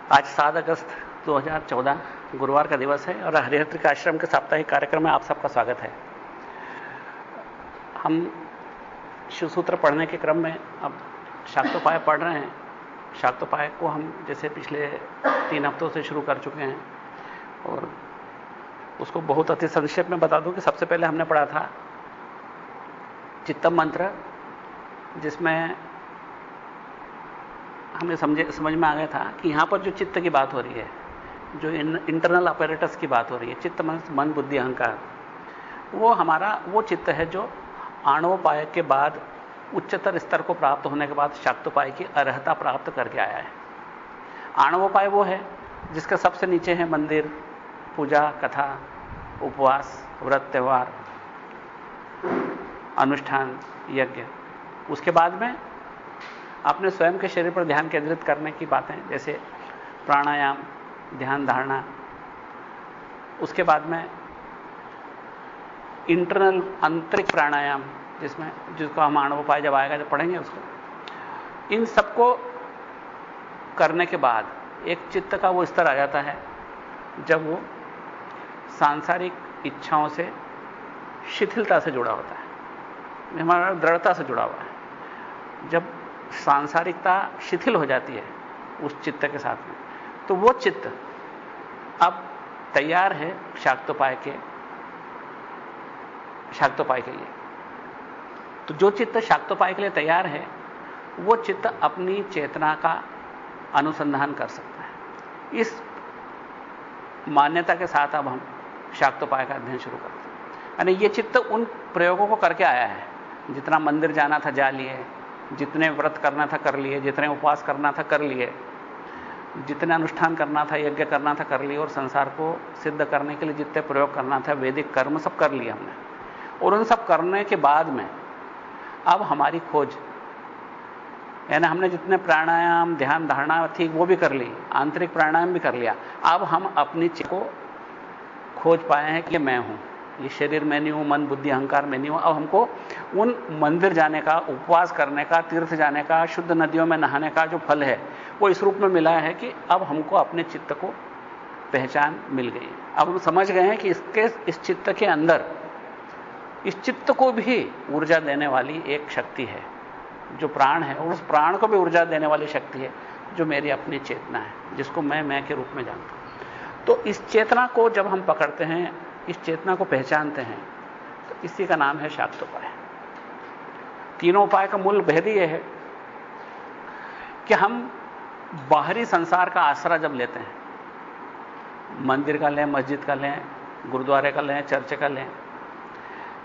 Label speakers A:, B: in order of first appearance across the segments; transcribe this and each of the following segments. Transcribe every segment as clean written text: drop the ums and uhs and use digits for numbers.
A: आज 7 अगस्त 2014 गुरुवार का दिवस है और हरिहर त्रिक आश्रम के साप्ताहिक कार्यक्रम में आप सबका स्वागत है। हम शिव सूत्र पढ़ने के क्रम में अब शाक्तोपाय पढ़ रहे हैं। शाक्तोपाय को हम जैसे पिछले 3 हफ्तों से शुरू कर चुके हैं और उसको बहुत अति संक्षेप में बता दूं कि सबसे पहले हमने पढ़ा था चित्तम मंत्र, जिसमें हमें समझ में आ गया था कि यहां पर जो चित्त की बात हो रही है, जो इंटरनल अपैरेटस की बात हो रही है, चित्त मन बुद्धि अहंकार, वो हमारा वो चित्त है जो आणवोपाय के बाद उच्चतर स्तर को प्राप्त होने के बाद शाक्तोपाय की अर्हता प्राप्त करके आया है। आणवोपाय वो है जिसके सबसे नीचे है मंदिर, पूजा, कथा, उपवास, व्रत, त्यौहार, अनुष्ठान, यज्ञ। उसके बाद में अपने स्वयं के शरीर पर ध्यान केंद्रित करने की बातें, जैसे प्राणायाम, ध्यान धारणा। उसके बाद में इंटरनल आंतरिक प्राणायाम, जिसको हम आणवोपाय जब आएगा जब पढ़ेंगे उसको। इन सबको करने के बाद एक चित्त का वो स्तर आ जाता है जब वो सांसारिक इच्छाओं से शिथिलता से जुड़ा होता है, हमारा दृढ़ता से जुड़ा हुआ है। जब सांसारिकता शिथिल हो जाती है उस चित्त के साथ में, तो वो चित्त अब तैयार है शाक्तोपाय के लिए। तो जो चित्त शाक्तोपाय के लिए तैयार है, वो चित्त अपनी चेतना का अनुसंधान कर सकता है। इस मान्यता के साथ अब हम शाक्तोपाय का अध्ययन शुरू करते हैं। यानी ये चित्त उन प्रयोगों को करके आया है। जितना मंदिर जाना था जा लिए, जितने व्रत करना था कर लिए, जितने उपवास करना था कर लिए, जितने अनुष्ठान करना था, यज्ञ करना था कर लिए, और संसार को सिद्ध करने के लिए जितने प्रयोग करना था, वैदिक कर्म सब कर लिए हमने। और उन सब करने के बाद में अब हमारी खोज, यानी हमने जितने प्राणायाम, ध्यान धारणा थी वो भी कर ली, आंतरिक प्राणायाम भी कर लिया। अब हम अपनी चित्त को खोज पाए हैं कि मैं हूं, ये शरीर में नहीं हूं, मन बुद्धि अहंकार में नहीं हूं। अब हमको उन मंदिर जाने का, उपवास करने का, तीर्थ जाने का, शुद्ध नदियों में नहाने का जो फल है वो इस रूप में मिला है कि अब हमको अपने चित्त को पहचान मिल गई। अब हम समझ गए हैं कि इस चित्त के अंदर, इस चित्त को भी ऊर्जा देने वाली एक शक्ति है जो प्राण है, और उस प्राण को भी ऊर्जा देने वाली शक्ति है जो मेरी अपनी चेतना है, जिसको मैं के रूप में जानता हूं। तो इस चेतना को जब हम पकड़ते हैं, इस चेतना को पहचानते हैं, तो इसी का नाम है शाक्तोपाय। तीनों उपाय का मूल भेद यह है कि हम बाहरी संसार का आसरा जब लेते हैं, मंदिर का लें, मस्जिद का लें, गुरुद्वारे का लें, चर्च का लें,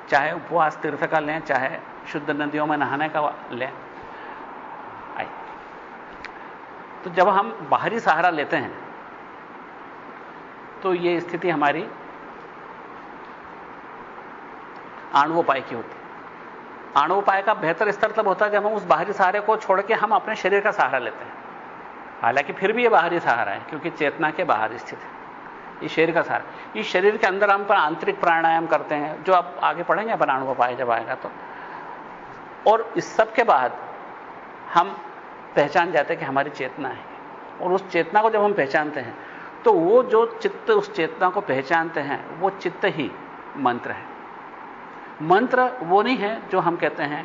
A: चाहे उपवास तीर्थ का लें, चाहे शुद्ध नदियों में नहाने का लें, तो जब हम बाहरी सहारा लेते हैं तो यह स्थिति हमारी आणवोपाय की होती है। आणवोपाय का बेहतर स्तर तब होता है जब हम उस बाहरी सहारे को छोड़ के हम अपने शरीर का सहारा लेते हैं। हालांकि फिर भी यह बाहरी सहारा है क्योंकि चेतना के बाहर स्थित है, ये शरीर का सहारा। इस शरीर के अंदर हम पर आंतरिक प्राणायाम करते हैं, जो आप आगे पढ़ेंगे अपन आणवोपाय जब आएगा तो। और इस सब के बाद हम पहचान जाते हैं कि हमारी चेतना है, और उस चेतना को जब हम पहचानते हैं तो वो जो चित्त उस चेतना को पहचानते हैं, वो चित्त ही मंत्र है। मंत्र वो नहीं है जो हम कहते हैं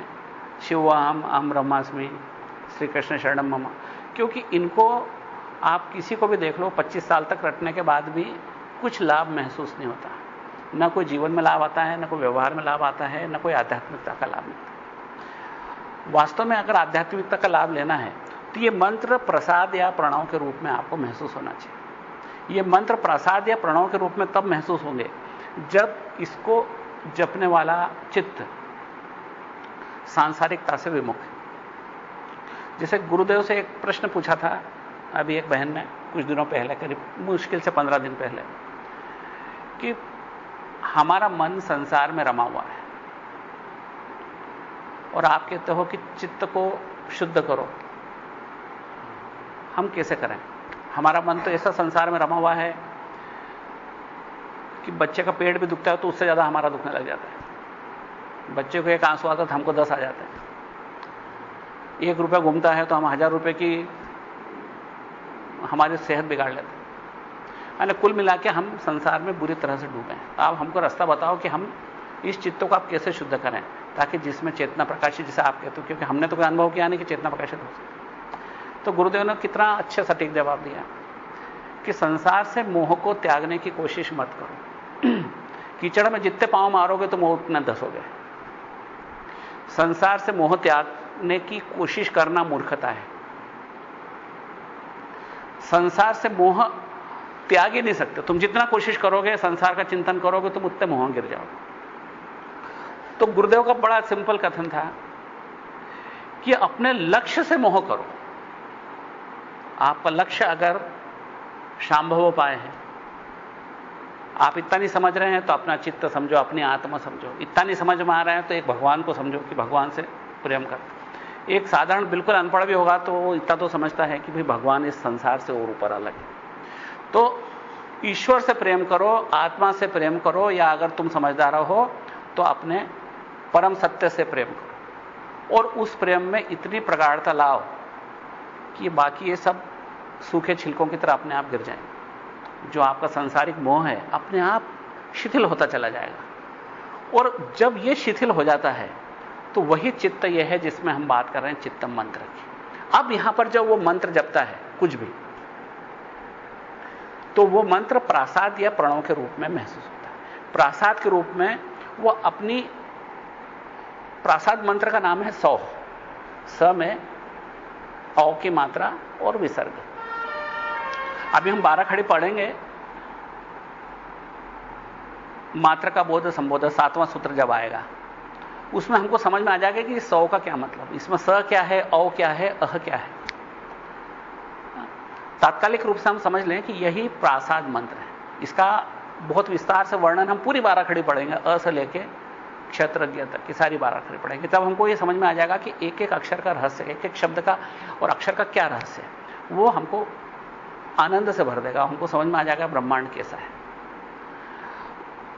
A: शिवोहम, अहम ब्रह्मास्मि, श्री कृष्ण शरणम मम, क्योंकि इनको आप किसी को भी देख लो, 25 साल तक रटने के बाद भी कुछ लाभ महसूस नहीं होता। न कोई जीवन में लाभ आता है, न कोई व्यवहार में लाभ आता है, न कोई आध्यात्मिकता का लाभ मिलता है। वास्तव में अगर आध्यात्मिकता का लाभ लेना है तो यह मंत्र प्रसाद या प्रणव के रूप में आपको महसूस होना चाहिए। यह मंत्र प्रसाद या प्रणव के रूप में तब महसूस होंगे जब इसको जपने वाला चित्त सांसारिकता से विमुख है। जैसे गुरुदेव से एक प्रश्न पूछा था अभी एक बहन ने कुछ दिनों पहले, करीब मुश्किल से 15 दिन पहले, कि हमारा मन संसार में रमा हुआ है और आप कहते हो कि चित्त को शुद्ध करो, हम कैसे करें? हमारा मन तो ऐसा संसार में रमा हुआ है कि बच्चे का पेट भी दुखता है तो उससे ज्यादा हमारा दुखने लग जाता है। बच्चे को एक आंसू आता है तो हमको 10 आ जाते हैं। 1 रुपया घूमता है तो हम 1000 रुपए की हमारी सेहत बिगाड़ लेते हैं। यानी कुल मिला के हम संसार में बुरी तरह से डूबे हैं। आप हमको रास्ता बताओ कि हम इस चित्त को आप कैसे शुद्ध करें, ताकि जिसमें चेतना प्रकाशित, जिसे आप कहते हो, क्योंकि हमने तो कोई अनुभव किया नहीं कि चेतना प्रकाशित हो सकती। तो गुरुदेव ने कितना अच्छा सटीक जवाब दिया कि संसार से मोह को त्यागने की कोशिश मत करो। कीचड़ में जितने पांव मारोगे तो मोह उतना धसोगे। संसार से मोह त्यागने की कोशिश करना मूर्खता है। संसार से मोह त्याग ही नहीं सकते। तुम जितना कोशिश करोगे, संसार का चिंतन करोगे, तुम उतने मोह गिर जाओगे। तो गुरुदेव का बड़ा सिंपल कथन था कि अपने लक्ष्य से मोह करो। आपका लक्ष्य अगर शांभवोपाय है, आप इतना नहीं समझ रहे हैं तो अपना चित्त समझो, अपनी आत्मा समझो। इतना नहीं समझ में आ रहा है तो एक भगवान को समझो कि भगवान से प्रेम कर। एक साधारण बिल्कुल अनपढ़ भी होगा तो वो इतना तो समझता है कि भाई भगवान इस संसार से और ऊपर अलग है। तो ईश्वर से प्रेम करो, आत्मा से प्रेम करो, या अगर तुम समझदार हो तो अपने परम सत्य से प्रेम करो, और उस प्रेम में इतनी प्रगाढ़ता लाओ कि बाकी ये सब सूखे छिलकों की तरह अपने आप गिर जाएंगे। जो आपका सांसारिक मोह है अपने आप शिथिल होता चला जाएगा। और जब ये शिथिल हो जाता है तो वही चित्त यह है जिसमें हम बात कर रहे हैं, चित्तम मंत्र की। अब यहां पर जब वो मंत्र जपता है कुछ भी, तो वो मंत्र प्रासाद या प्रणव के रूप में महसूस होता है। प्रासाद के रूप में वो अपनी, प्रासाद मंत्र का नाम है सौ, स में औ की मात्रा और विसर्ग। अभी हम 12 खड़ी पढ़ेंगे, मात्रा का बोध संबोध 7वां सूत्र जब आएगा उसमें हमको समझ में आ जाएगा कि 100 का क्या मतलब, इसमें स क्या है, औ क्या है, अह क्या है। तात्कालिक रूप से हम समझ लें कि यही प्रासाद मंत्र है। इसका बहुत विस्तार से वर्णन हम पूरी 12 खड़ी पढ़ेंगे, अ से लेके क्षेत्रज्ञ तक की सारी 12 खड़ी पढ़ेंगे। तब हमको यह समझ में आ जाएगा कि एक एक अक्षर का रहस्य, एक एक शब्द का और अक्षर का क्या रहस्य है। वो हमको आनंद से भर देगा, हमको समझ में आ जाएगा ब्रह्मांड कैसा है।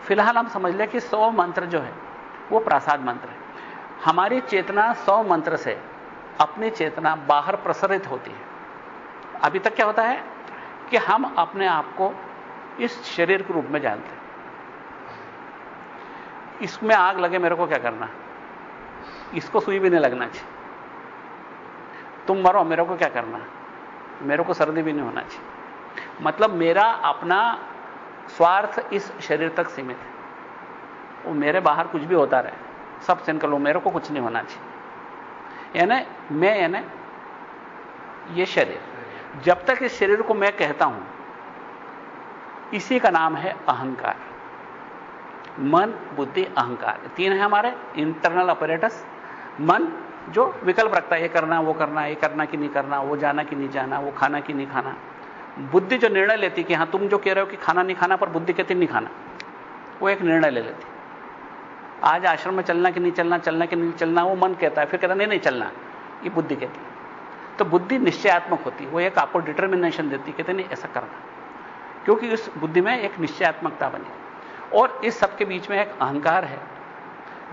A: फिलहाल हम समझ लें कि 100 मंत्र जो है वो प्रासाद मंत्र है। हमारी चेतना 100 मंत्र से अपनी चेतना बाहर प्रसारित होती है। अभी तक क्या होता है कि हम अपने आप को इस शरीर के रूप में जानते हैं। इसमें आग लगे मेरे को क्या करना, इसको सुई भी नहीं लगना चाहिए। तुम मरो मेरे को क्या करना, मेरे को सर्दी भी नहीं होना चाहिए। मतलब मेरा अपना स्वार्थ इस शरीर तक सीमित है। वो मेरे बाहर कुछ भी होता रहे, सब से निकलो, मेरे को कुछ नहीं होना चाहिए। यानी मैं, यानी ये शरीर, जब तक इस शरीर को मैं कहता हूं, इसी का नाम है अहंकार। मन, बुद्धि, अहंकार, 3 है हमारे इंटरनल अपरेटस। मन जो विकल्प रखता है, ये करना, वो करना, ये करना कि नहीं करना, वो जाना कि नहीं जाना, वो खाना कि नहीं खाना। बुद्धि जो निर्णय लेती कि हां तुम जो कह रहे हो कि खाना नहीं खाना, पर बुद्धि कहती नहीं खाना, वो एक निर्णय ले लेती। आज आश्रम में चलना कि नहीं चलना, चलना कि नहीं चलना, वो मन कहता है, फिर कहता नहीं नहीं चलना, ये बुद्धि कहती है। तो बुद्धि निश्चयात्मक होती है, वो एक आपको डिटर्मिनेशन देती, कहते नहीं ऐसा करना, क्योंकि उस बुद्धि में एक निश्चयात्मकता बनी। और इस सब के बीच में एक अहंकार है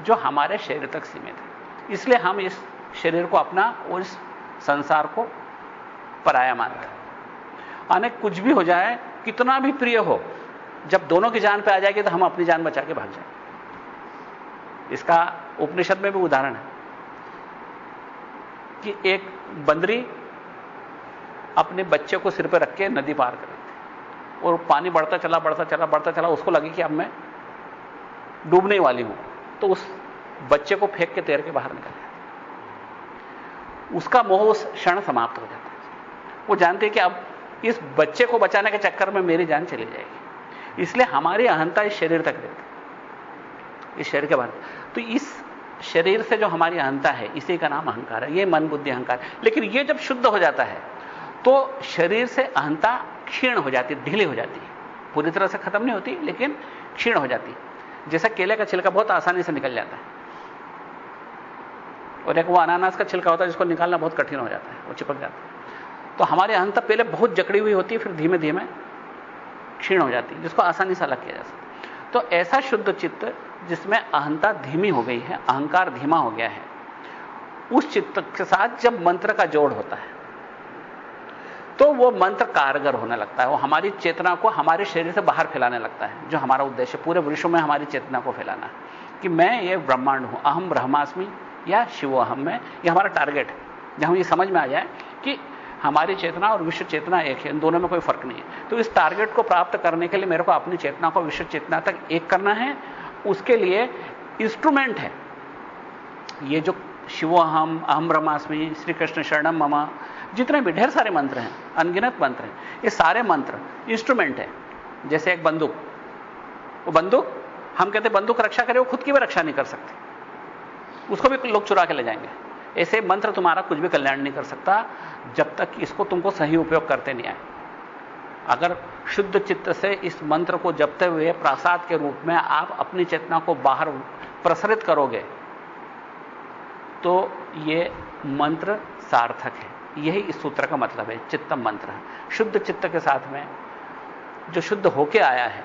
A: जो हमारे शरीर तक सीमित है। इसलिए हम इस शरीर को अपना और इस संसार को पराया मानते हैं। अने कुछ भी हो जाए, कितना भी प्रिय हो, जब दोनों की जान पे आ जाएगी तो हम अपनी जान बचा के भाग जाएंगे। इसका उपनिषद में भी उदाहरण है कि एक बंदरी अपने बच्चे को सिर पे रख के नदी पार कर रही थी, और पानी बढ़ता चला बढ़ता चला बढ़ता चला, उसको लगी कि अब मैं डूबने वाली हूं, तो उस बच्चे को फेंक के तैर के बाहर निकल जाती। उसका मोह उस क्षण समाप्त हो जाता है। वो जानते हैं कि अब इस बच्चे को बचाने के चक्कर में मेरी जान चली जाएगी। इसलिए हमारी अहंता इस शरीर तक रहती है, इस शरीर के बाहर। तो इस शरीर से जो हमारी अहंता है, इसी का नाम अहंकार है। ये मन, बुद्धि, अहंकार। लेकिन ये जब शुद्ध हो जाता है तो शरीर से अहंता क्षीण हो जाती है, ढीली हो जाती है। पूरी तरह से खत्म नहीं होती, लेकिन क्षीण हो जाती है। जैसा केले का छिलका बहुत आसानी से निकल जाता है, और एक वो अनानास का छिलका होता है जिसको निकालना बहुत कठिन हो जाता है, वो चिपक जाता है। तो हमारी अहंता पहले बहुत जकड़ी हुई होती है, फिर धीमे धीमे क्षीण हो जाती है, जिसको आसानी से अलग किया जा सकता है। तो ऐसा शुद्ध चित्त जिसमें अहंता धीमी हो गई है, अहंकार धीमा हो गया है, उस चित्त के साथ जब मंत्र का जोड़ होता है तो वो मंत्र कारगर होने लगता है, वो हमारी चेतना को हमारे शरीर से बाहर फैलाने लगता है, जो हमारा उद्देश्य पूरे विश्व में हमारी चेतना को फैलाना है कि मैं ये ब्रह्मांड हूं, अहम ब्रह्मास्मि या शिवोहम में, ये हमारा टारगेट है। जब हम ये समझ में आ जाए कि हमारी चेतना और विश्व चेतना एक है, इन दोनों में कोई फर्क नहीं है, तो इस टारगेट को प्राप्त करने के लिए मेरे को अपनी चेतना को विश्व चेतना तक एक करना है। उसके लिए इंस्ट्रूमेंट है ये जो शिवोहम, अहम ब्रह्मास्मि, श्री कृष्ण शरणम मम, जितने भी ढेर सारे मंत्र हैं, अनगिनत मंत्र हैं, ये सारे मंत्र इंस्ट्रूमेंट है। जैसे एक बंदूक, वो बंदूक हम कहते बंदूक रक्षा करे, वो खुद की भी रक्षा नहीं कर सकती, उसको भी लोग चुरा के ले जाएंगे। ऐसे मंत्र तुम्हारा कुछ भी कल्याण नहीं कर सकता जब तक इसको तुमको सही उपयोग करते नहीं आए। अगर शुद्ध चित्त से इस मंत्र को जपते हुए प्रसाद के रूप में आप अपनी चेतना को बाहर प्रसरित करोगे तो ये मंत्र सार्थक है। यही इस सूत्र का मतलब है, चित्तम मंत्र है। शुद्ध चित्त के साथ में जो शुद्ध होके आया है,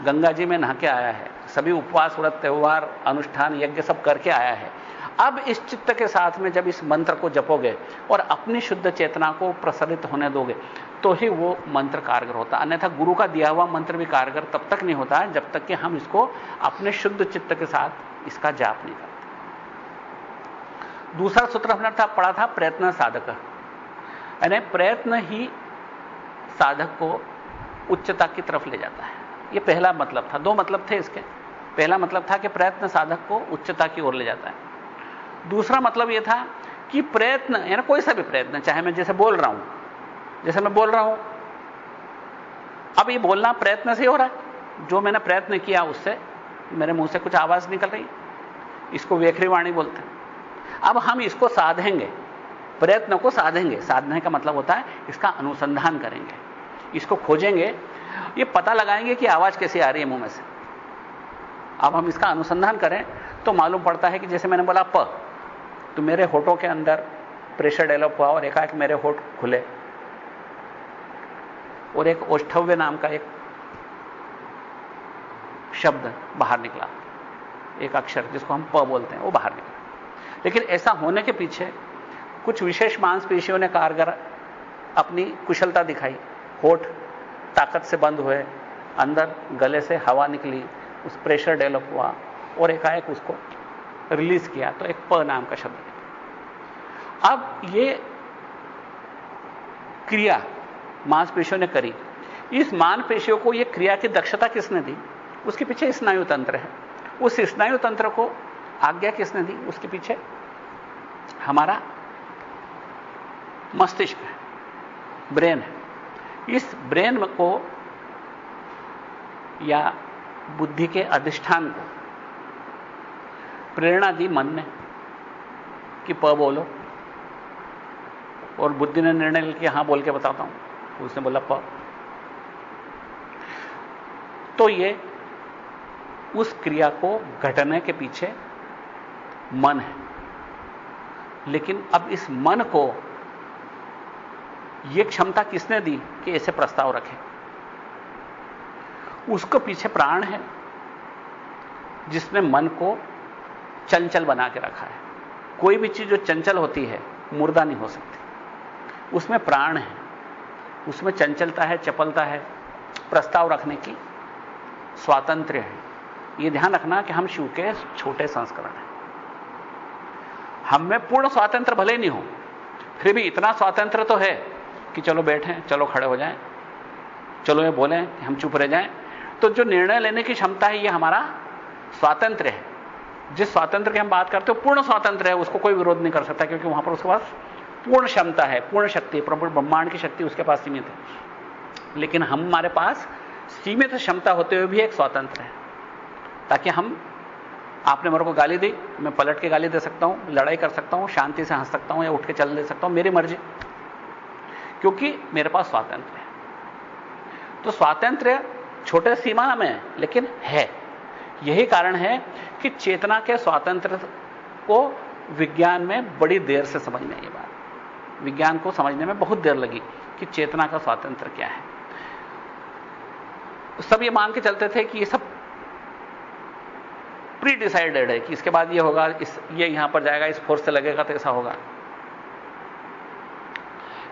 A: गंगा जी में नहा के आया है, सभी उपवास, व्रत, त्योहार, अनुष्ठान, यज्ञ सब करके आया है, अब इस चित्त के साथ में जब इस मंत्र को जपोगे और अपनी शुद्ध चेतना को प्रसरित होने दोगे तो ही वो मंत्र कारगर होता। अन्यथा गुरु का दिया हुआ मंत्र भी कारगर तब तक नहीं होता है जब तक कि हम इसको अपने शुद्ध चित्त के साथ इसका जाप नहीं करते। दूसरा सूत्र हमने पढ़ा था प्रयत्न साधक, यानी प्रयत्न ही साधक को उच्चता की तरफ ले जाता है। यह पहला मतलब था। दो मतलब थे इसके। पहला मतलब था कि प्रयत्न साधक को उच्चता की ओर ले जाता है। दूसरा मतलब यह था कि प्रयत्न, यानी कोई सा भी प्रयत्न, चाहे मैं जैसे बोल रहा हूं, जैसे मैं बोल रहा हूं, अब ये बोलना प्रयत्न से हो रहा है, जो मैंने प्रयत्न किया उससे मेरे मुंह से कुछ आवाज निकल रही, इसको वेखरी वाणी बोलते हैं। अब हम इसको साधेंगे, प्रयत्न को साधेंगे। साधने का मतलब होता है इसका अनुसंधान करेंगे, इसको खोजेंगे, ये पता लगाएंगे कि आवाज कैसे आ रही है मुंह में से। अब हम इसका अनुसंधान करें तो मालूम पड़ता है कि जैसे मैंने बोला प, तो मेरे होठों के अंदर प्रेशर डेवलप हुआ और एकाएक मेरे होठ खुले और एक औष्ठव्य नाम का एक शब्द बाहर निकला, एक अक्षर जिसको हम प बोलते हैं, वो बाहर निकला। लेकिन ऐसा होने के पीछे कुछ विशेष मांसपेशियों ने कारगर अपनी कुशलता दिखाई। होठ ताकत से बंद हुए, अंदर गले से हवा निकली, उस प्रेशर डेवलप हुआ और एकाएक उसको रिलीज किया, तो एक प नाम का शब्द निकला। अब ये क्रिया मांसपेशियों ने करी। इस मांसपेशियों को ये क्रिया की दक्षता किसने दी? उसके पीछे स्नायु तंत्र है। उस स्नायु तंत्र को आज्ञा किसने दी? उसके पीछे हमारा मस्तिष्क है, ब्रेन है। इस ब्रेन को या बुद्धि के अधिष्ठान को प्रेरणा दी मन ने कि प बोलो, और बुद्धि ने निर्णय लिया कि हां बोल के बताता हूं, उसने बोला प। तो ये उस क्रिया को घटने के पीछे मन है। लेकिन अब इस मन को यह क्षमता किसने दी कि ऐसे प्रस्ताव रखे? उसको पीछे प्राण है जिसने मन को चंचल बना के रखा है। कोई भी चीज जो चंचल होती है मुर्दा नहीं हो सकती, उसमें प्राण है, उसमें चंचलता है, चपलता है, प्रस्ताव रखने की स्वातंत्र्य है। यह ध्यान रखना कि हम शिव के छोटे संस्करण हैं। हम में पूर्ण स्वातंत्र भले नहीं हो, फिर भी इतना स्वातंत्र तो है कि चलो बैठें, चलो खड़े हो जाएं, चलो ये बोलें, हम चुप रह जाएं। तो जो निर्णय लेने की क्षमता है, यह हमारा स्वातंत्र्य है। जिस स्वातंत्र की हम बात करते हो पूर्ण स्वातंत्र है, उसको कोई विरोध नहीं कर सकता, क्योंकि वहां पर उसके पास पूर्ण क्षमता है, पूर्ण शक्ति, ब्रह्मांड की शक्ति उसके पास सीमित है। लेकिन हमारे पास सीमित क्षमता होते हुए भी एक स्वातंत्र है, ताकि हम, आपने मेरे को गाली दी, मैं पलट के गाली दे सकता हूं, लड़ाई कर सकता हूं, शांति से हंस सकता हूं या उठ के चल दे सकता हूं, मेरी मर्जी, क्योंकि मेरे पास स्वातंत्र है। तो स्वातंत्र छोटे सीमा में लेकिन है। यही कारण है कि चेतना के स्वातंत्र को विज्ञान में बड़ी देर से समझ में, ये बात विज्ञान को समझने में बहुत देर लगी कि चेतना का स्वातंत्र क्या है। सब ये मान के चलते थे कि ये सब प्री डिसाइडेड है कि इसके बाद ये होगा, ये यहां पर जाएगा, इस फोर्स से लगेगा तो ऐसा होगा।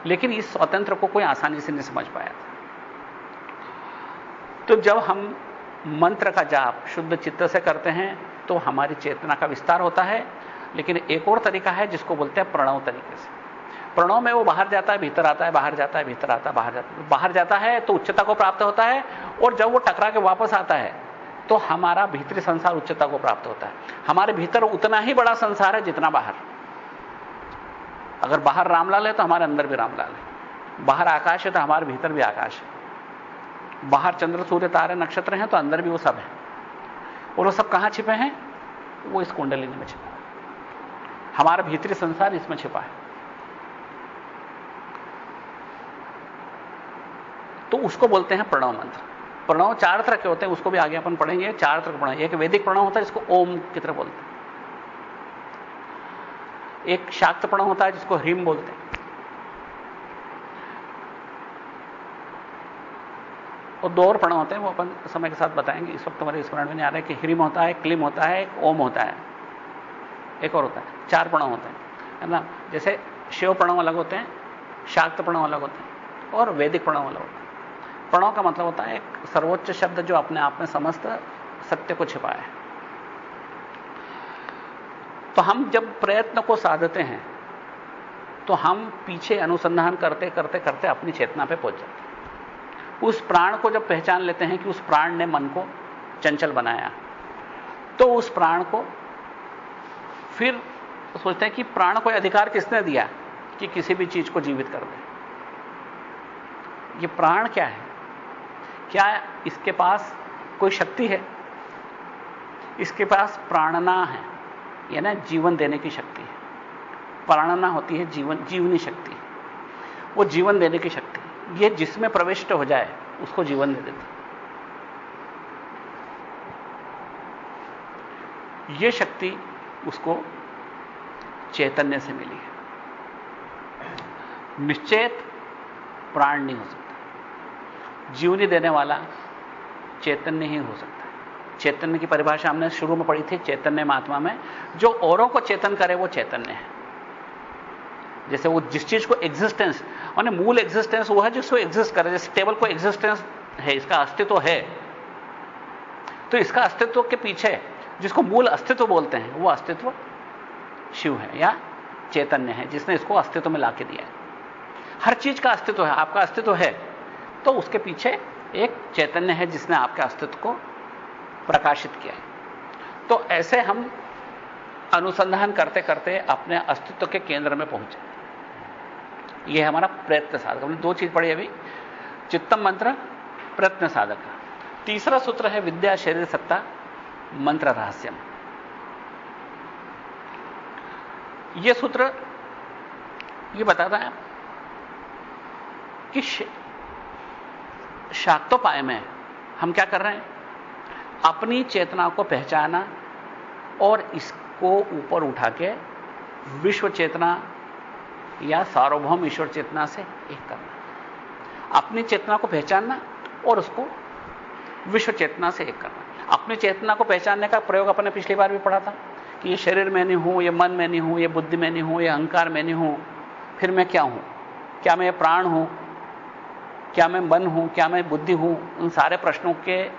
A: लेकिन इस स्वातंत्र को कोई आसानी से नहीं समझ पाया था। तो जब हम मंत्र का जाप शुद्ध चित्त से करते हैं तो हमारी चेतना का विस्तार होता है। लेकिन एक और तरीका है जिसको बोलते हैं प्रणव तरीके से। प्रणव में वो बाहर जाता है, भीतर आता है, बाहर जाता है, भीतर आता है, बाहर जाता है तो उच्चता को प्राप्त होता है, और जब वो टकरा के वापस आता है तो हमारा भीतरी संसार उच्चता को प्राप्त होता है। हमारे भीतर उतना ही बड़ा संसार है जितना बाहर। अगर बाहर रामलाल है तो हमारे अंदर भी रामलाल है, बाहर आकाश है तो हमारे भीतर भी आकाश है, बाहर चंद्र सूर्य तारे नक्षत्र हैं तो अंदर भी वो सब है। और वो सब कहां छिपे हैं? वो इस कुंडलिनी में छिपा है। हमारा भीतरी संसार इसमें छिपा है। तो उसको बोलते हैं प्रणव मंत्र। प्रणव 4 तरह के होते हैं, उसको भी आगे अपन पढ़ेंगे। 4 तरह के प्रणव। एक वैदिक प्रणव होता है जिसको ओम की तरह बोलते हैं, एक शाक्त प्रणव होता है जिसको ह्रीम बोलते हैं, और 2 और प्रणव होते हैं, वो अपन समय के साथ बताएंगे। इस वक्त हमारे स्मरण में नहीं आ रहा है कि ह्रीम होता है, क्लीम होता है, एक ओम होता है, एक और होता है। 4 प्रणव होते हैं, है ना। जैसे शिव प्रणव अलग होते हैं, शाक्त प्रणव अलग होते हैं, और वैदिक प्रणव अलग होते हैं। प्रणव का मतलब होता है एक सर्वोच्च शब्द जो अपने आप में समस्त सत्य को छिपाया है। तो हम जब प्रयत्न को साधते हैं तो हम पीछे अनुसंधान करते करते करते अपनी चेतना पे पहुंच जाते हैं। उस प्राण को जब पहचान लेते हैं कि उस प्राण ने मन को चंचल बनाया, तो उस प्राण को फिर सोचते हैं कि प्राण को अधिकार किसने दिया कि किसी भी चीज को जीवित कर दे। ये प्राण क्या है? क्या इसके पास कोई शक्ति है? इसके पास प्राणना है, यानी जीवन देने की शक्ति है। प्राणना होती है जीवन, जीवनी शक्ति। वो जीवन देने की शक्ति, ये जिसमें प्रविष्ट हो जाए उसको जीवन दे देती। ये शक्ति उसको चैतन्य से मिली है। निश्चेत प्राण नहीं हो सकता, जीवनी देने वाला चैतन्य ही हो सकता है। चैतन्य की परिभाषा हमने शुरू में पढ़ी थी चैतन्य महात्मा में, जो औरों को चेतन करे वो चैतन्य है। जैसे वो जिस चीज को एग्जिस्टेंस, माने मूल एग्जिस्टेंस वो है जिसको एग्जिस्ट करे। जैसे टेबल को एग्जिस्टेंस है, इसका अस्तित्व है, तो इसका अस्तित्व के पीछे जिसको मूल अस्तित्व बोलते हैं वो अस्तित्व शिव है या चैतन्य है, जिसने इसको अस्तित्व में लाके दिया है। हर चीज का अस्तित्व है। आपका अस्तित्व है तो उसके पीछे एक चैतन्य है जिसने आपके अस्तित्व को प्रकाशित किया है। तो ऐसे हम अनुसंधान करते करते अपने अस्तित्व के केंद्र में पहुंचे। यह हमारा प्रयत्न साधक। हमने 2 चीज पढ़ी अभी, चित्तम मंत्र, प्रयत्न साधक। तीसरा सूत्र है विद्या शरीर सत्ता मंत्र रहस्यम। यह सूत्र यह बताता है कि शाक्तोपाय में हम क्या कर रहे हैं? अपनी चेतना को पहचाना और इसको ऊपर उठा के विश्व चेतना या सार्वभौम ईश्वर चेतना से एक करना। अपनी चेतना को पहचानना और उसको विश्व चेतना से एक करना। अपनी चेतना को पहचानने का प्रयोग अपने पिछली बार भी पढ़ा था कि ये शरीर में नहीं हूं, ये मन में नहीं हूं, ये बुद्धि में नहीं हूं, ये अहंकार में नहीं हूं, फिर मैं क्या हूं? क्या मैं प्राण हूं? क्या मैं मन हूं? क्या मैं बुद्धि हूं? उन सारे प्रश्नों के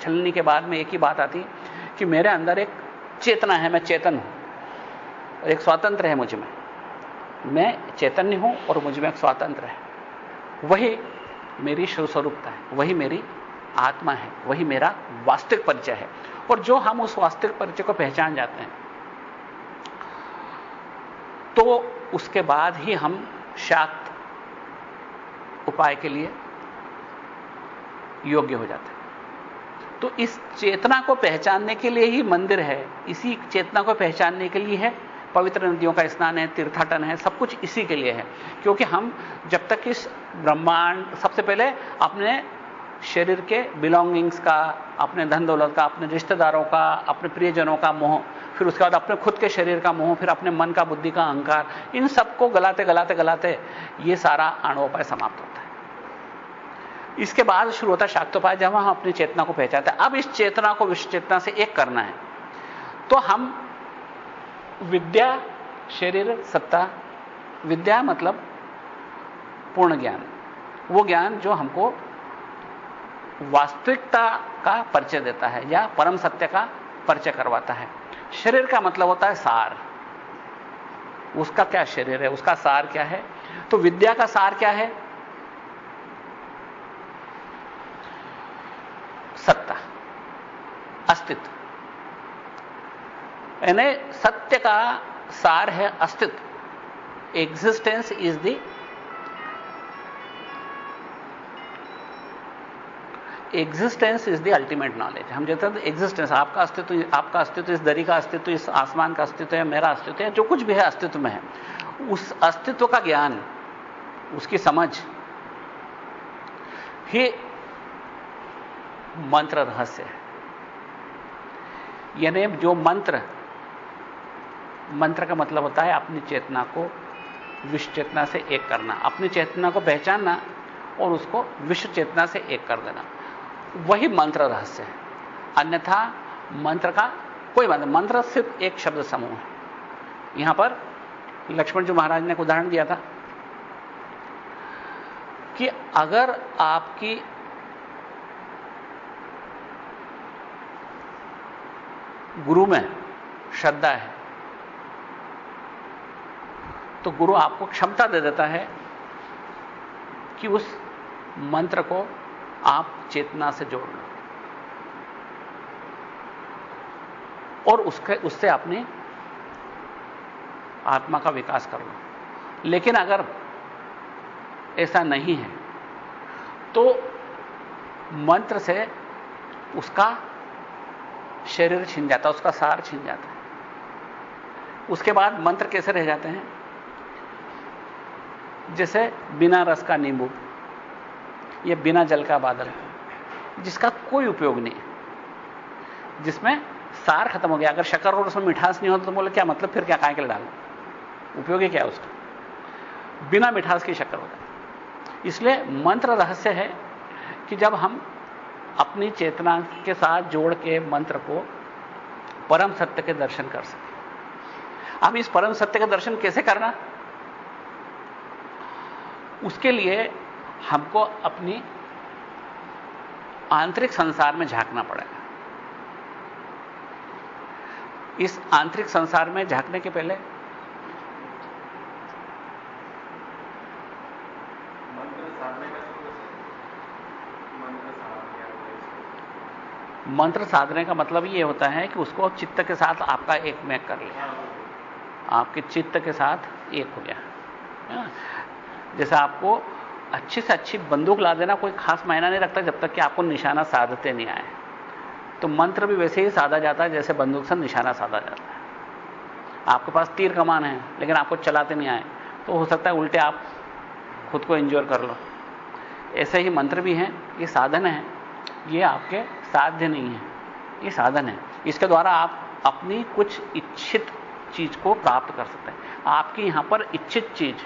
A: छलनी के बाद में एक ही बात आती कि मेरे अंदर एक चेतना है, मैं चेतन हूं और एक स्वातंत्र है मुझ में। मैं चैतन्य हूं और मुझ में एक स्वातंत्र है। वही मेरी शिव स्वरूपता है, वही मेरी आत्मा है, वही मेरा वास्तविक परिचय है। और जो हम उस वास्तविक परिचय को पहचान जाते हैं तो उसके बाद ही हम शाक्त उपाय के लिए योग्य हो जाते हैं। तो इस चेतना को पहचानने के लिए ही मंदिर है, इसी चेतना को पहचानने के लिए है पवित्र नदियों का स्नान है, तीर्थाटन है, सब कुछ इसी के लिए है। क्योंकि हम जब तक इस ब्रह्मांड, सबसे पहले अपने शरीर के बिलोंगिंग्स का, अपने धन दौलत का, अपने रिश्तेदारों का, अपने प्रियजनों का मोह, फिर उसके बाद अपने खुद के शरीर का मोह, फिर अपने मन का, बुद्धि का अहंकार, इन सबको गलाते गलाते गलाते ये सारा आणोपाय समाप्त होता है। इसके बाद शुरू होता है शाक्तोपाय, जब हम अपनी चेतना को पहचानते हैं। अब इस चेतना को विश्व चेतना से एक करना है तो हम विद्या शरीर सत्ता, विद्या मतलब पूर्ण ज्ञान, वो ज्ञान जो हमको वास्तविकता का परिचय देता है या परम सत्य का परिचय करवाता है। शरीर का मतलब होता है सार। उसका क्या शरीर है, उसका सार क्या है? तो विद्या का सार क्या है? सत्ता, अस्तित्व। यानी सत्य का सार है अस्तित्व। Existence is the ultimate knowledge. हम कहते हैं एग्जिस्टेंस, आपका अस्तित्व, इस दरी का अस्तित्व, इस आसमान का अस्तित्व है, मेरा अस्तित्व है, जो कुछ भी है अस्तित्व में है, उस अस्तित्व का ज्ञान, उसकी समझ ही मंत्र रहस्य है। यानी जो मंत्र का मतलब होता है अपनी चेतना को विश्व चेतना से एक करना, अपनी चेतना को पहचानना और उसको विश्व चेतना से एक कर देना, वही मंत्र रहस्य है। अन्यथा मंत्र का कोई मतलब, मंत्र सिर्फ एक शब्द समूह है। यहां पर लक्ष्मण जी महाराज ने एक उदाहरण दिया था कि अगर आपकी गुरु में श्रद्धा है तो गुरु आपको क्षमता दे देता है कि उस मंत्र को आप चेतना से जोड़ लो और उससे अपनी आत्मा का विकास कर लो। लेकिन अगर ऐसा नहीं है तो मंत्र से उसका शरीर छिन जाता है, उसका सार छिन जाता है। उसके बाद मंत्र कैसे रह जाते हैं? जैसे बिना रस का नींबू या बिना जल का बादल, जिसका कोई उपयोग नहीं है, जिसमें सार खत्म हो गया। अगर शक्कर और उसमें मिठास नहीं होता तो बोले क्या मतलब, फिर क्या काहे के लिए डालो, उपयोगी क्या है उसका? बिना मिठास की शक्कर हो जाती। इसलिए मंत्र रहस्य है कि जब हम अपनी चेतना के साथ जोड़ के मंत्र को परम सत्य के दर्शन कर सकें। अब इस परम सत्य के दर्शन कैसे करना? उसके लिए हमको अपनी आंतरिक संसार में झांकना पड़ेगा। इस आंतरिक संसार में झांकने के पहले मंत्र साधने का मतलब यह होता है कि उसको चित्त के साथ आपका एक में कर लिया, आपके चित्त के साथ एक हो गया। जैसे आपको अच्छी से अच्छी बंदूक ला देना कोई खास मायना नहीं रखता जब तक कि आपको निशाना साधते नहीं आए। तो मंत्र भी वैसे ही साधा जाता है जैसे बंदूक से निशाना साधा जाता है। आपके पास तीर कमान है लेकिन आपको चलाते नहीं आए तो हो सकता है उल्टे आप खुद को इंजोर कर लो। ऐसे ही मंत्र भी हैं, ये साधन है, ये आपके साध्य नहीं है, ये साधन है। इसके द्वारा आप अपनी कुछ इच्छित चीज को प्राप्त कर सकते हैं। आपकी यहां पर इच्छित चीज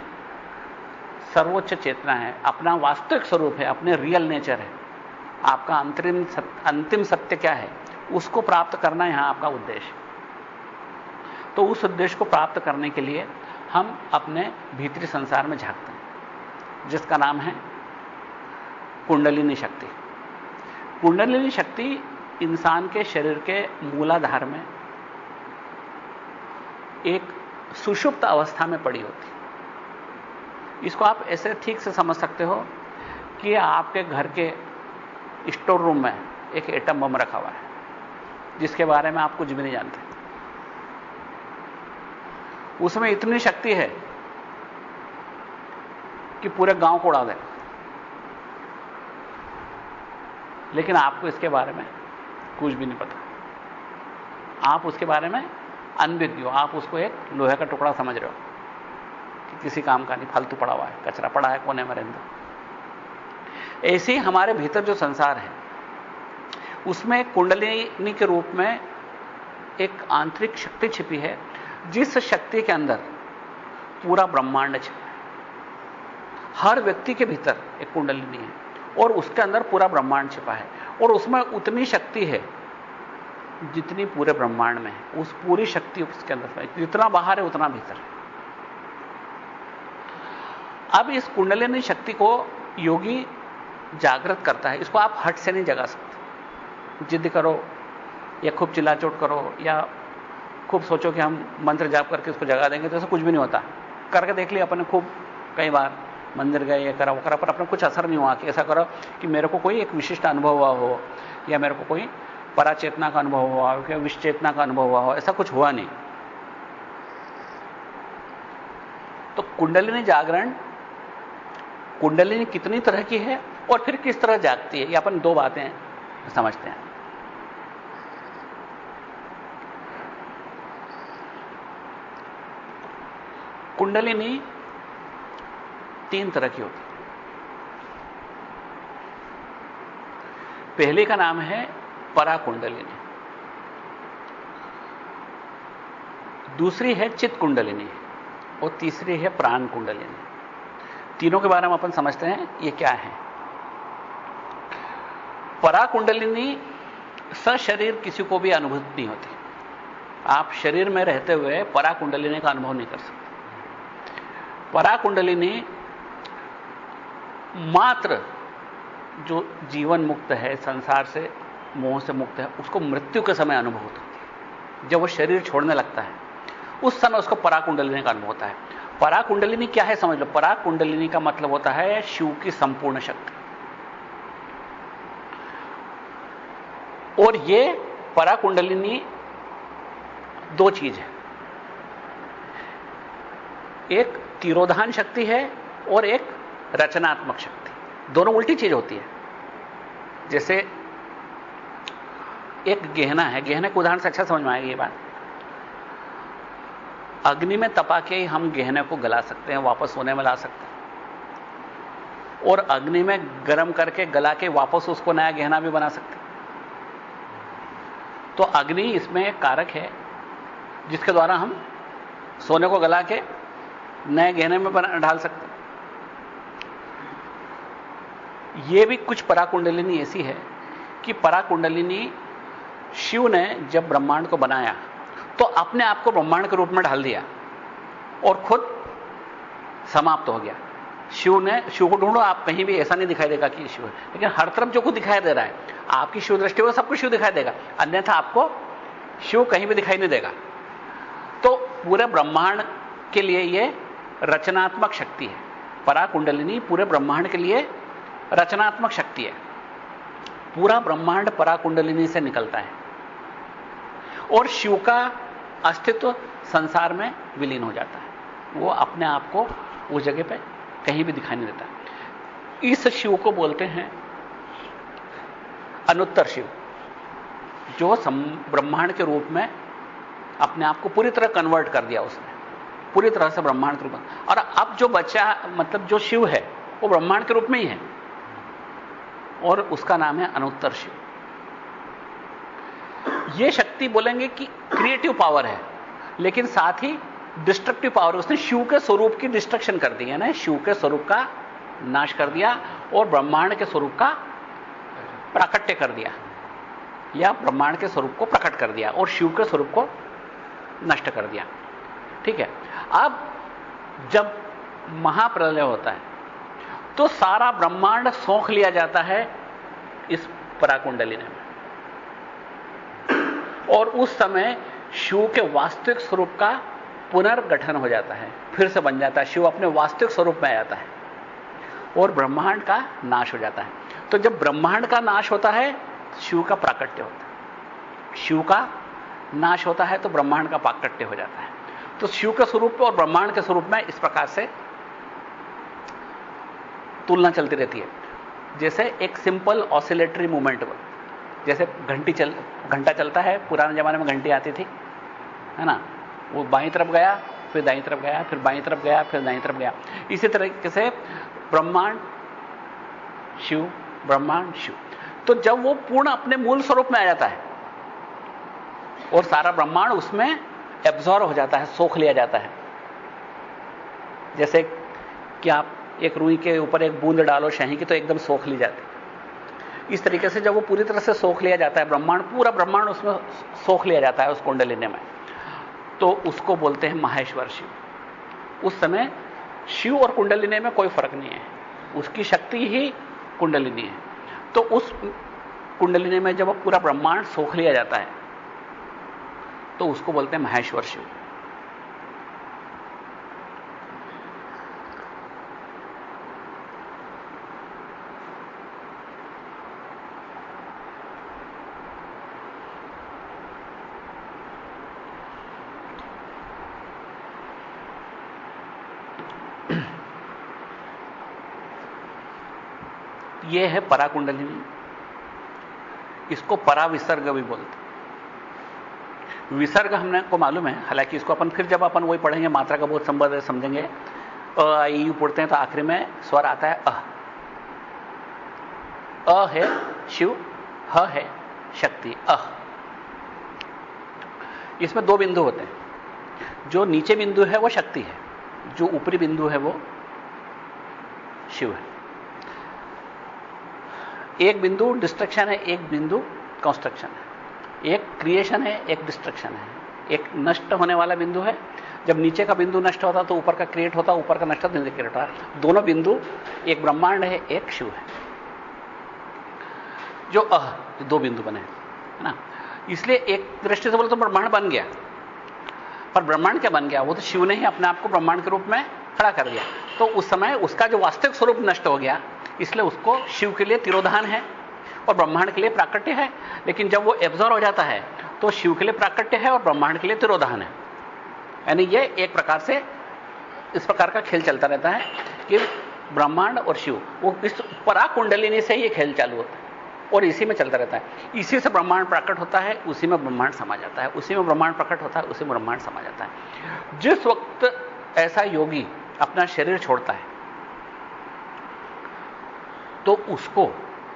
A: सर्वोच्च चेतना है, अपना वास्तविक स्वरूप है, अपने रियल नेचर है। आपका अंतिम सत्य क्या है उसको प्राप्त करना यहां आपका उद्देश्य। तो उस उद्देश्य को प्राप्त करने के लिए हम अपने भीतरी संसार में झांकते हैं, जिसका नाम है कुंडलिनी शक्ति। कुंडलिनी शक्ति इंसान के शरीर के मूलाधार में एक सुषुप्त अवस्था में पड़ी होती। इसको आप ऐसे ठीक से समझ सकते हो कि आपके घर के स्टोर रूम में एक एटम बम रखा हुआ है जिसके बारे में आप कुछ भी नहीं जानते। उसमें इतनी शक्ति है कि पूरे गांव को उड़ा देगा, लेकिन आपको इसके बारे में कुछ भी नहीं पता। आप उसके बारे में अनभिज्ञ हो, आप उसको एक लोहे का टुकड़ा समझ रहे हो कि किसी काम का नहीं, फालतू पड़ा हुआ है, कचरा पड़ा है कोने में रहने दो। ऐसे ही हमारे भीतर जो संसार है उसमें कुंडलिनी के रूप में एक आंतरिक शक्ति छिपी है, जिस शक्ति के अंदर पूरा ब्रह्मांड छिपा है। हर व्यक्ति के भीतर एक कुंडलिनी है और उसके अंदर पूरा ब्रह्मांड छिपा है, और उसमें उतनी शक्ति है जितनी पूरे ब्रह्मांड में है। उस पूरी शक्ति उसके अंदर है, जितना बाहर है उतना भीतर है। अब इस कुंडलिनी शक्ति को योगी जागृत करता है। इसको आप हट से नहीं जगा सकते। जिद करो या खूब चिल्लाचोट करो या खूब सोचो कि हम मंत्र जाप करके इसको जगा देंगे, तो ऐसा कुछ भी नहीं होता। करके देख लिया अपने खूब कई बार, मंदिर गए, ये करा वो करा, पर अपने कुछ असर नहीं हुआ। कि ऐसा करो कि मेरे को कोई एक विशिष्ट अनुभव हुआ हो या मेरे को कोई पराचेतना का अनुभव हुआ हो या विश्चेतना का अनुभव हुआ हो, ऐसा कुछ हुआ नहीं। तो कुंडलिनी जागरण, कुंडलिनी कितनी तरह की है और फिर किस तरह जागती है, ये अपन दो बातें समझते हैं। कुंडलिनी तीन तरह की होती है। पहले का नाम है पराकुंडलिनी, दूसरी है चित कुंडलिनी और तीसरी है प्राण कुंडलिनी। तीनों के बारे में अपन समझते हैं ये क्या है। पराकुंडलिनी सशरीर किसी को भी अनुभूत नहीं होती। आप शरीर में रहते हुए पराकुंडलिनी का अनुभव नहीं कर सकते। पराकुंडलिनी मात्र जो जीवन मुक्त है, संसार से मोह से मुक्त है, उसको मृत्यु के समय अनुभव होती है। जब वो शरीर छोड़ने लगता है उस समय उसको पराकुंडलिनी का अनुभव होता है। पराकुंडलिनी क्या है समझ लो। पराकुंडलिनी का मतलब होता है शिव की संपूर्ण शक्ति। और ये पराकुंडलिनी दो चीज है, एक तिरोधान शक्ति है और एक रचनात्मक शक्ति। दोनों उल्टी चीज होती है। जैसे एक गहना है, गहने के उदाहरण से अच्छा समझ में आएगी ये बात। अग्नि में तपा के ही हम गहने को गला सकते हैं, वापस सोने में ला सकते हैं, और अग्नि में गर्म करके गला के वापस उसको नया गहना भी बना सकते हैं। तो अग्नि इसमें एक कारक है जिसके द्वारा हम सोने को गला के नए गहने में ढाल सकते हैं। यह भी कुछ पराकुंडलिनी ऐसी है कि पराकुंडलिनी शिव ने जब ब्रह्मांड को बनाया तो अपने आप को ब्रह्मांड के रूप में ढाल दिया और खुद समाप्त हो गया। शिव को ढूंढो आप, कहीं भी ऐसा नहीं दिखाई देगा कि शिव है, लेकिन हर तरफ जो कुछ दिखाई दे रहा है, आपकी शिव दृष्टि को सब कुछ शिव दिखाई देगा, अन्यथा आपको शिव कहीं भी दिखाई नहीं देगा। तो पूरे ब्रह्मांड के लिए यह रचनात्मक शक्ति है। पराकुंडलिनी पूरे ब्रह्मांड के लिए रचनात्मक शक्ति है। पूरा ब्रह्मांड पराकुंडलिनी से निकलता है और शिव का अस्तित्व संसार में विलीन हो जाता है। वो अपने आप को उस जगह पे कहीं भी दिखाई नहीं देता। इस शिव को बोलते हैं अनुत्तर शिव, जो ब्रह्मांड के रूप में अपने आप को पूरी तरह कन्वर्ट कर दिया उसने, पूरी तरह से ब्रह्मांड के रूप में। और अब जो बच्चा, मतलब जो शिव है, वो ब्रह्मांड के रूप में ही है और उसका नाम है अनुत्तर शिव। यह शक्ति बोलेंगे कि क्रिएटिव पावर है, लेकिन साथ ही डिस्ट्रक्टिव पावर। उसने शिव के स्वरूप की डिस्ट्रक्शन कर दी है ना, शिव के स्वरूप का नाश कर दिया और ब्रह्मांड के स्वरूप का प्राकट्य कर दिया, या ब्रह्मांड के स्वरूप को प्रकट कर दिया और शिव के स्वरूप को नष्ट कर दिया। ठीक है। अब जब महाप्रलय होता है तो सारा ब्रह्मांड सोख लिया जाता है इस पराकुंडलिनी में, और उस समय शिव के वास्तविक स्वरूप का पुनर्गठन हो जाता है, फिर से बन जाता है। शिव अपने वास्तविक स्वरूप में आ जाता है और ब्रह्मांड का नाश हो जाता है। तो जब ब्रह्मांड का नाश होता है, शिव का प्राकट्य होता है। शिव का नाश होता है तो ब्रह्मांड का प्राकट्य हो जाता है। तो शिव के स्वरूप और ब्रह्मांड के स्वरूप में इस प्रकार से तुलना चलती रहती है। जैसे एक सिंपल ऑसिलेटरी मूवमेंट, जैसे घंटा चलता है, पुराने जमाने में घंटी आती थी, है ना, वो बाईं तरफ गया, फिर दाईं तरफ गया, फिर बाईं तरफ गया, फिर दाईं तरफ गया। इसी तरीके से ब्रह्मांड शिव, ब्रह्मांड शिव। तो जब वो पूर्ण अपने मूल स्वरूप में आ जाता है और सारा ब्रह्मांड उसमें एब्जॉर्ब हो जाता है, सोख लिया जाता है। जैसे कि आप एक रुई के ऊपर एक बूंद डालो शहद की तो एकदम सोख ली जाती है। इस तरीके से जब वो पूरी तरह से सोख लिया जाता है ब्रह्मांड, पूरा ब्रह्मांड उसमें सोख लिया जाता है उस कुंडलिनी में, तो उसको बोलते हैं माहेश्वर शिव। उस समय शिव और कुंडलिनी में कोई फर्क नहीं है, उसकी शक्ति ही कुंडलिनी है। तो उस कुंडलिनी में जब पूरा ब्रह्मांड सोख लिया जाता है तो उसको बोलते हैं महेश्वर शिव। यह है पराकुंडलिनी, इसको पराविसर्ग भी बोलते हैं। विसर्ग हमने को मालूम है, हालांकि इसको अपन फिर जब अपन वही पढ़ेंगे मात्रा का बहुत संबंध समझेंगे। अ आ ई यू पढ़ते हैं तो आखिरी में स्वर आता है अ है शिव, ह है शक्ति, इसमें दो बिंदु होते हैं। जो नीचे बिंदु है वो शक्ति है, जो ऊपरी बिंदु है वो शिव है। एक बिंदु डिस्ट्रक्शन है, एक बिंदु कंस्ट्रक्शन है। एक क्रिएशन है, एक डिस्ट्रक्शन है। एक नष्ट होने वाला बिंदु है, जब नीचे का बिंदु नष्ट होता तो ऊपर का क्रिएट होता, ऊपर का नष्ट होता नीचे क्रिएट होता। दोनों बिंदु, एक ब्रह्मांड है, एक शिव है। जो दो बिंदु बने है ना, इसलिए एक दृष्टि से बोले तो ब्रह्मांड बन गया, पर ब्रह्मांड क्या बन गया? वो तो शिव ने ही अपने आप को ब्रह्मांड के रूप में खड़ा कर दिया। तो उस समय उसका जो वास्तविक स्वरूप नष्ट हो गया, इसलिए उसको शिव के लिए तिरोधान है और ब्रह्मांड के लिए प्राकट्य है। लेकिन जब वो एब्जॉर्ब हो जाता है तो शिव के लिए प्राकट्य है और ब्रह्मांड के लिए तिरोधान है। यानी ये एक प्रकार से इस प्रकार का खेल चलता रहता है कि ब्रह्मांड और शिव, वो इस पराकुंडलिनी से ये खेल चालू होता है और इसी में चलता रहता है। इसी से ब्रह्मांड प्रकट होता है, उसी में ब्रह्मांड समा जाता है, उसी में ब्रह्मांड प्रकट होता है, उसी में ब्रह्मांड समा जाता है। जिस वक्त ऐसा योगी अपना शरीर छोड़ता है तो उसको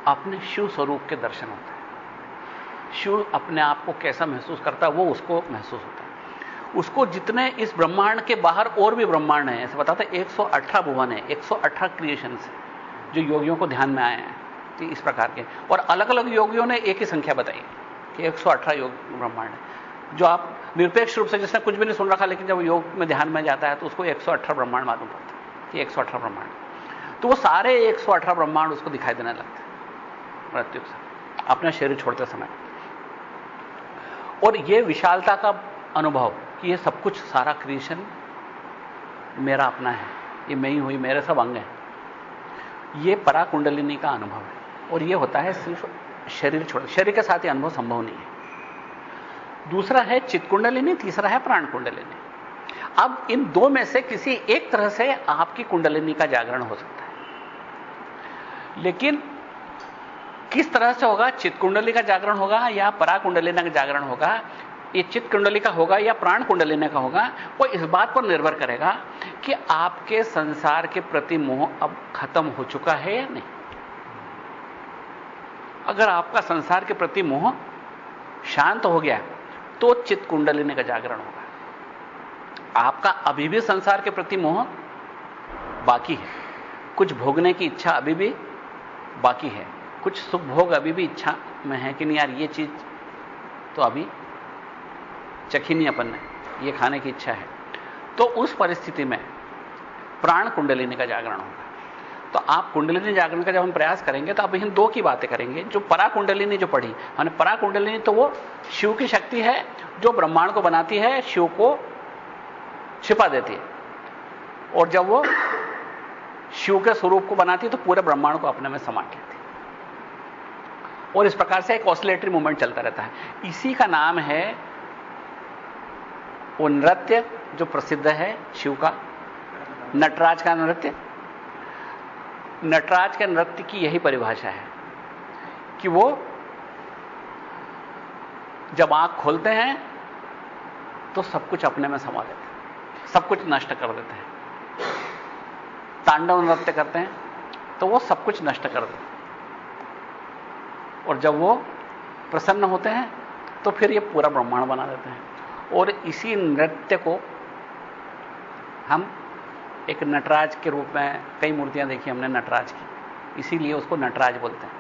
A: अपने शिव स्वरूप के दर्शन होते हैं। शिव अपने आप को कैसा महसूस करता है वो उसको महसूस होता है। उसको जितने इस ब्रह्मांड के बाहर और भी ब्रह्मांड हैं, ऐसे बताते 118 भुवन है, 118 क्रिएशंस जो योगियों को ध्यान में आए हैं कि इस प्रकार के, और अलग अलग योगियों ने एक ही संख्या बताई कि 118 योग ब्रह्मांड है। जो आप निरपेक्ष रूप से जिसने कुछ भी नहीं सुन रखा, लेकिन जब योग में ध्यान में जाता है तो उसको 118 ब्रह्मांड मालूम पड़ता है कि 118 ब्रह्मांड। तो वो सारे 118 ब्रह्मांड उसको दिखाई देने लगते हैं मृत्यु से, अपना शरीर छोड़ते समय। और ये विशालता का अनुभव कि ये सब कुछ सारा क्रिएशन मेरा अपना है, ये मैं ही हुई, मेरे सब अंग हैं, ये पराकुंडलिनी का अनुभव है। और ये होता है सिर्फ शरीर छोड़, शरीर के साथ ये अनुभव संभव नहीं है। दूसरा है चित्त कुंडलिनी, तीसरा है प्राण कुंडलिनी। अब इन दो में से किसी एक तरह से आपकी कुंडलिनी का जागरण हो सकता है, लेकिन किस तरह से होगा? चित्त कुंडली का जागरण होगा या पराकुंडलिनी का जागरण होगा, ये चित्त कुंडली का होगा या प्राण कुंडलिनी का होगा, वो इस बात पर निर्भर करेगा कि आपके संसार के प्रति मोह अब खत्म हो चुका है या नहीं। अगर आपका संसार के प्रति मोह शांत हो गया तो चित्त कुंडलिनी का जागरण होगा। आपका अभी भी संसार के प्रति मोह बाकी है, कुछ भोगने की इच्छा अभी भी बाकी है, कुछ सुख भोग अभी भी इच्छा में है कि नहीं यार ये चीज तो अभी चखी नहीं अपन ने, ये खाने की इच्छा है। तो उस परिस्थिति में प्राण कुंडलिनी का जागरण होगा। तो आप कुंडलिनी जागरण का जब हम प्रयास करेंगे तो अब इन दो की बातें करेंगे। जो पराकुंडलिनी जो पढ़ी, माने पराकुंडलिनी तो वो शिव की शक्ति है जो ब्रह्मांड को बनाती है, शिव को छिपा देती है, और जब वो शिव के स्वरूप को बनाती है तो पूरे ब्रह्मांड को अपने में समेट लेती है। और इस प्रकार से एक ऑसिलेटरी मूवमेंट चलता रहता है। इसी का नाम है वो नृत्य जो प्रसिद्ध है शिव का, नटराज का नृत्य। नटराज के नृत्य की यही परिभाषा है कि वो जब आंख खोलते हैं तो सब कुछ अपने में समा देते हैं, सब कुछ नष्ट कर देते हैं। तांडव नृत्य करते हैं तो वो सब कुछ नष्ट कर देते हैं, और जब वो प्रसन्न होते हैं तो फिर ये पूरा ब्रह्मांड बना देते हैं। और इसी नृत्य को हम एक नटराज के रूप में, कई मूर्तियां देखी हमने नटराज की, इसीलिए उसको नटराज बोलते हैं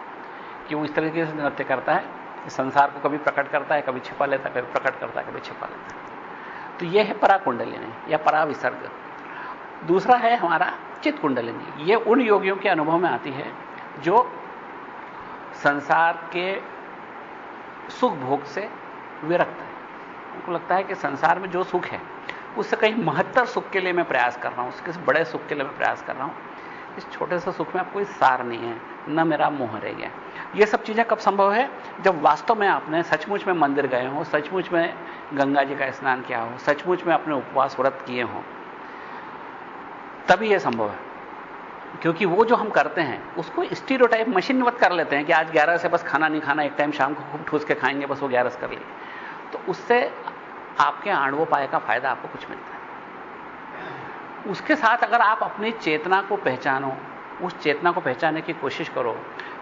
A: कि वो इस तरीके से नृत्य करता है, संसार को कभी प्रकट करता है, कभी छिपा लेता है, कभी प्रकट करता है, कभी छिपा लेता है। तो यह है पराकुंडलिनी या पराविसर्ग। दूसरा है हमारा चित्त कुंडलिनी। ये उन योगियों के अनुभव में आती है जो संसार के सुख भोग से विरक्त है। उनको लगता है कि संसार में जो सुख है उससे कहीं महत्तर सुख के लिए मैं प्रयास कर रहा हूं, उसके बड़े सुख के लिए मैं प्रयास कर रहा हूं। इस छोटे से सुख में अब कोई सार नहीं है, न मेरा मोह रह गया। ये सब चीजें कब संभव है? जब वास्तव में आपने सचमुच में मंदिर गए हो, सचमुच में गंगा जी का स्नान किया हो, सचमुच में अपने उपवास व्रत किए हो, तभी यह संभव है। क्योंकि वो जो हम करते हैं उसको स्टीरियोटाइप मशीनवत कर लेते हैं कि आज 11 से बस खाना नहीं खाना, एक टाइम शाम को खूब ठूस के खाएंगे, बस वो 11 से कर लिए। तो उससे आपके आणवों पाए का फायदा आपको कुछ मिलता है। उसके साथ अगर आप अपनी चेतना को पहचानो, उस चेतना को पहचानने की कोशिश करो,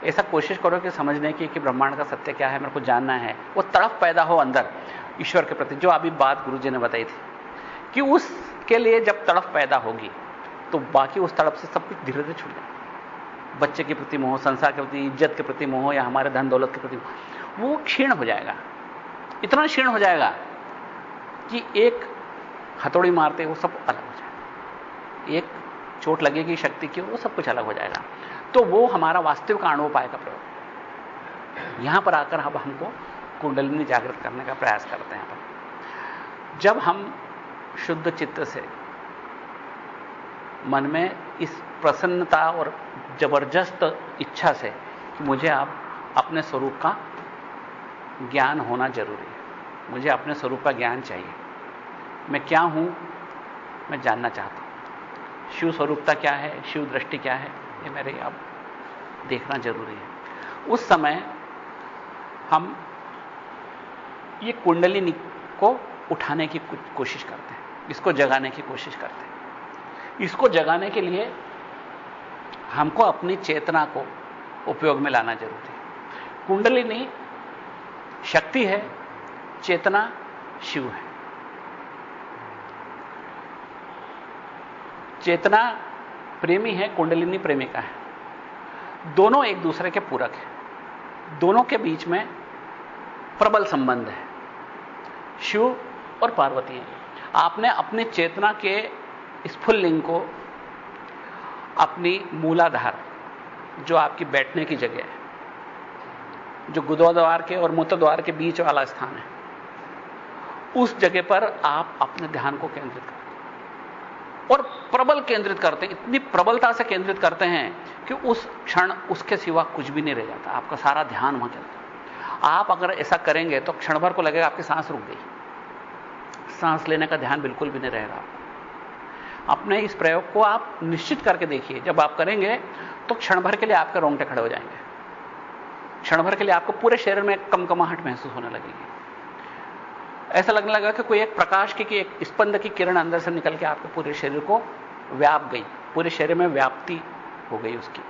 A: ऐसा कोशिश करो कि समझने की कि ब्रह्मांड का सत्य क्या है, मेरे को जानना है, वो तड़प पैदा हो अंदर ईश्वर के प्रति, जो अभी बात गुरुजी ने बताई थी कि उसके लिए जब तड़प पैदा होगी तो बाकी उस तड़प से सब कुछ धीरे धीरे छूट जाएगा। बच्चे के प्रति मोह, संसार के प्रति, इज्जत के प्रति मोह, या हमारे धन दौलत के प्रति मोह, वो क्षीण हो जाएगा। इतना क्षीण हो जाएगा कि एक हथौड़ी मारते वो सब अलग हो जाएगा, एक चोट लगेगी शक्ति की, वो सब कुछ अलग हो जाएगा। तो वो हमारा वास्तविक आणवोपाय का प्रयोग। यहां पर आकर अब हमको कुंडलिनी जागृत करने का प्रयास करते हैं। जब हम शुद्ध चित्त से मन में इस प्रसन्नता और जबरदस्त इच्छा से कि मुझे अब अपने स्वरूप का ज्ञान होना जरूरी है, मुझे अपने स्वरूप का ज्ञान चाहिए, मैं क्या हूं मैं जानना चाहता हूं, शिव स्वरूपता क्या है, शिव दृष्टि क्या है, ये मेरे अब देखना जरूरी है। उस समय हम ये कुंडलिनी को उठाने की कोशिश करते हैं, इसको जगाने की कोशिश करते हैं। इसको जगाने के लिए हमको अपनी चेतना को उपयोग में लाना जरूरी है। कुंडलिनी शक्ति है, चेतना शिव है। चेतना प्रेमी है, कुंडलिनी प्रेमिका है। दोनों एक दूसरे के पूरक हैं, दोनों के बीच में प्रबल संबंध है, शिव और पार्वती है। आपने अपनी चेतना के स्फुल्लिंग को अपनी मूलाधार, जो आपकी बैठने की जगह है, जो गुदद्वार के और मूत्रद्वार के बीच वाला स्थान है, उस जगह पर आप अपने ध्यान को केंद्रित करते हैं और प्रबल केंद्रित करते हैं। इतनी प्रबलता से केंद्रित करते हैं कि उस क्षण उसके सिवा कुछ भी नहीं रह जाता, आपका सारा ध्यान वहां चलता है। आप अगर ऐसा करेंगे तो क्षण भर को लगेगा आपकी सांस रुक गई, सांस लेने का ध्यान बिल्कुल भी नहीं रहेगा। अपने इस प्रयोग को आप निश्चित करके देखिए। जब आप करेंगे तो क्षण भर के लिए आपके रोंगटे खड़े हो जाएंगे, क्षण भर के लिए आपको पूरे शरीर में कमकमाहट महसूस होने लगेगी। ऐसा लगने लगा कि कोई एक प्रकाश की एक स्पंद की किरण अंदर से निकल के आपके पूरे शरीर को व्याप गई, पूरे शरीर में व्याप्ति हो गई उसकी।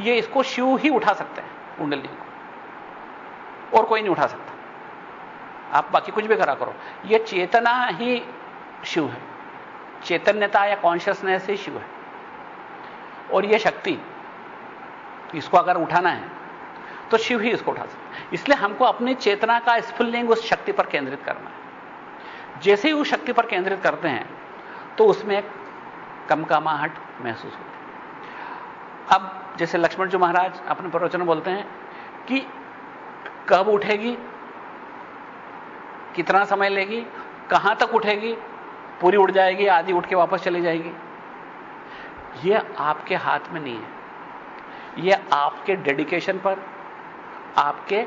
A: ये इसको शिव ही उठा सकते हैं, कुंडलिनी को, और कोई नहीं उठा सकता। आप बाकी कुछ भी करा करो, यह चेतना ही शिव है, चैतन्यता या कॉन्शियसनेस ही शिव है। और यह शक्ति, इसको अगर उठाना है तो शिव ही इसको उठा सकता है। इसलिए हमको अपनी चेतना का स्फुल्लिंग उस शक्ति पर केंद्रित करना है। जैसे ही उस शक्ति पर केंद्रित करते हैं तो उसमें एक कमकमाहट महसूस होती है। अब जैसे लक्ष्मण जी महाराज अपने प्रवचन में बोलते हैं कि कब उठेगी, कितना समय लेगी, कहां तक उठेगी, पूरी उठ जाएगी, आधी उठ के वापस चली जाएगी, यह आपके हाथ में नहीं है। यह आपके डेडिकेशन पर, आपके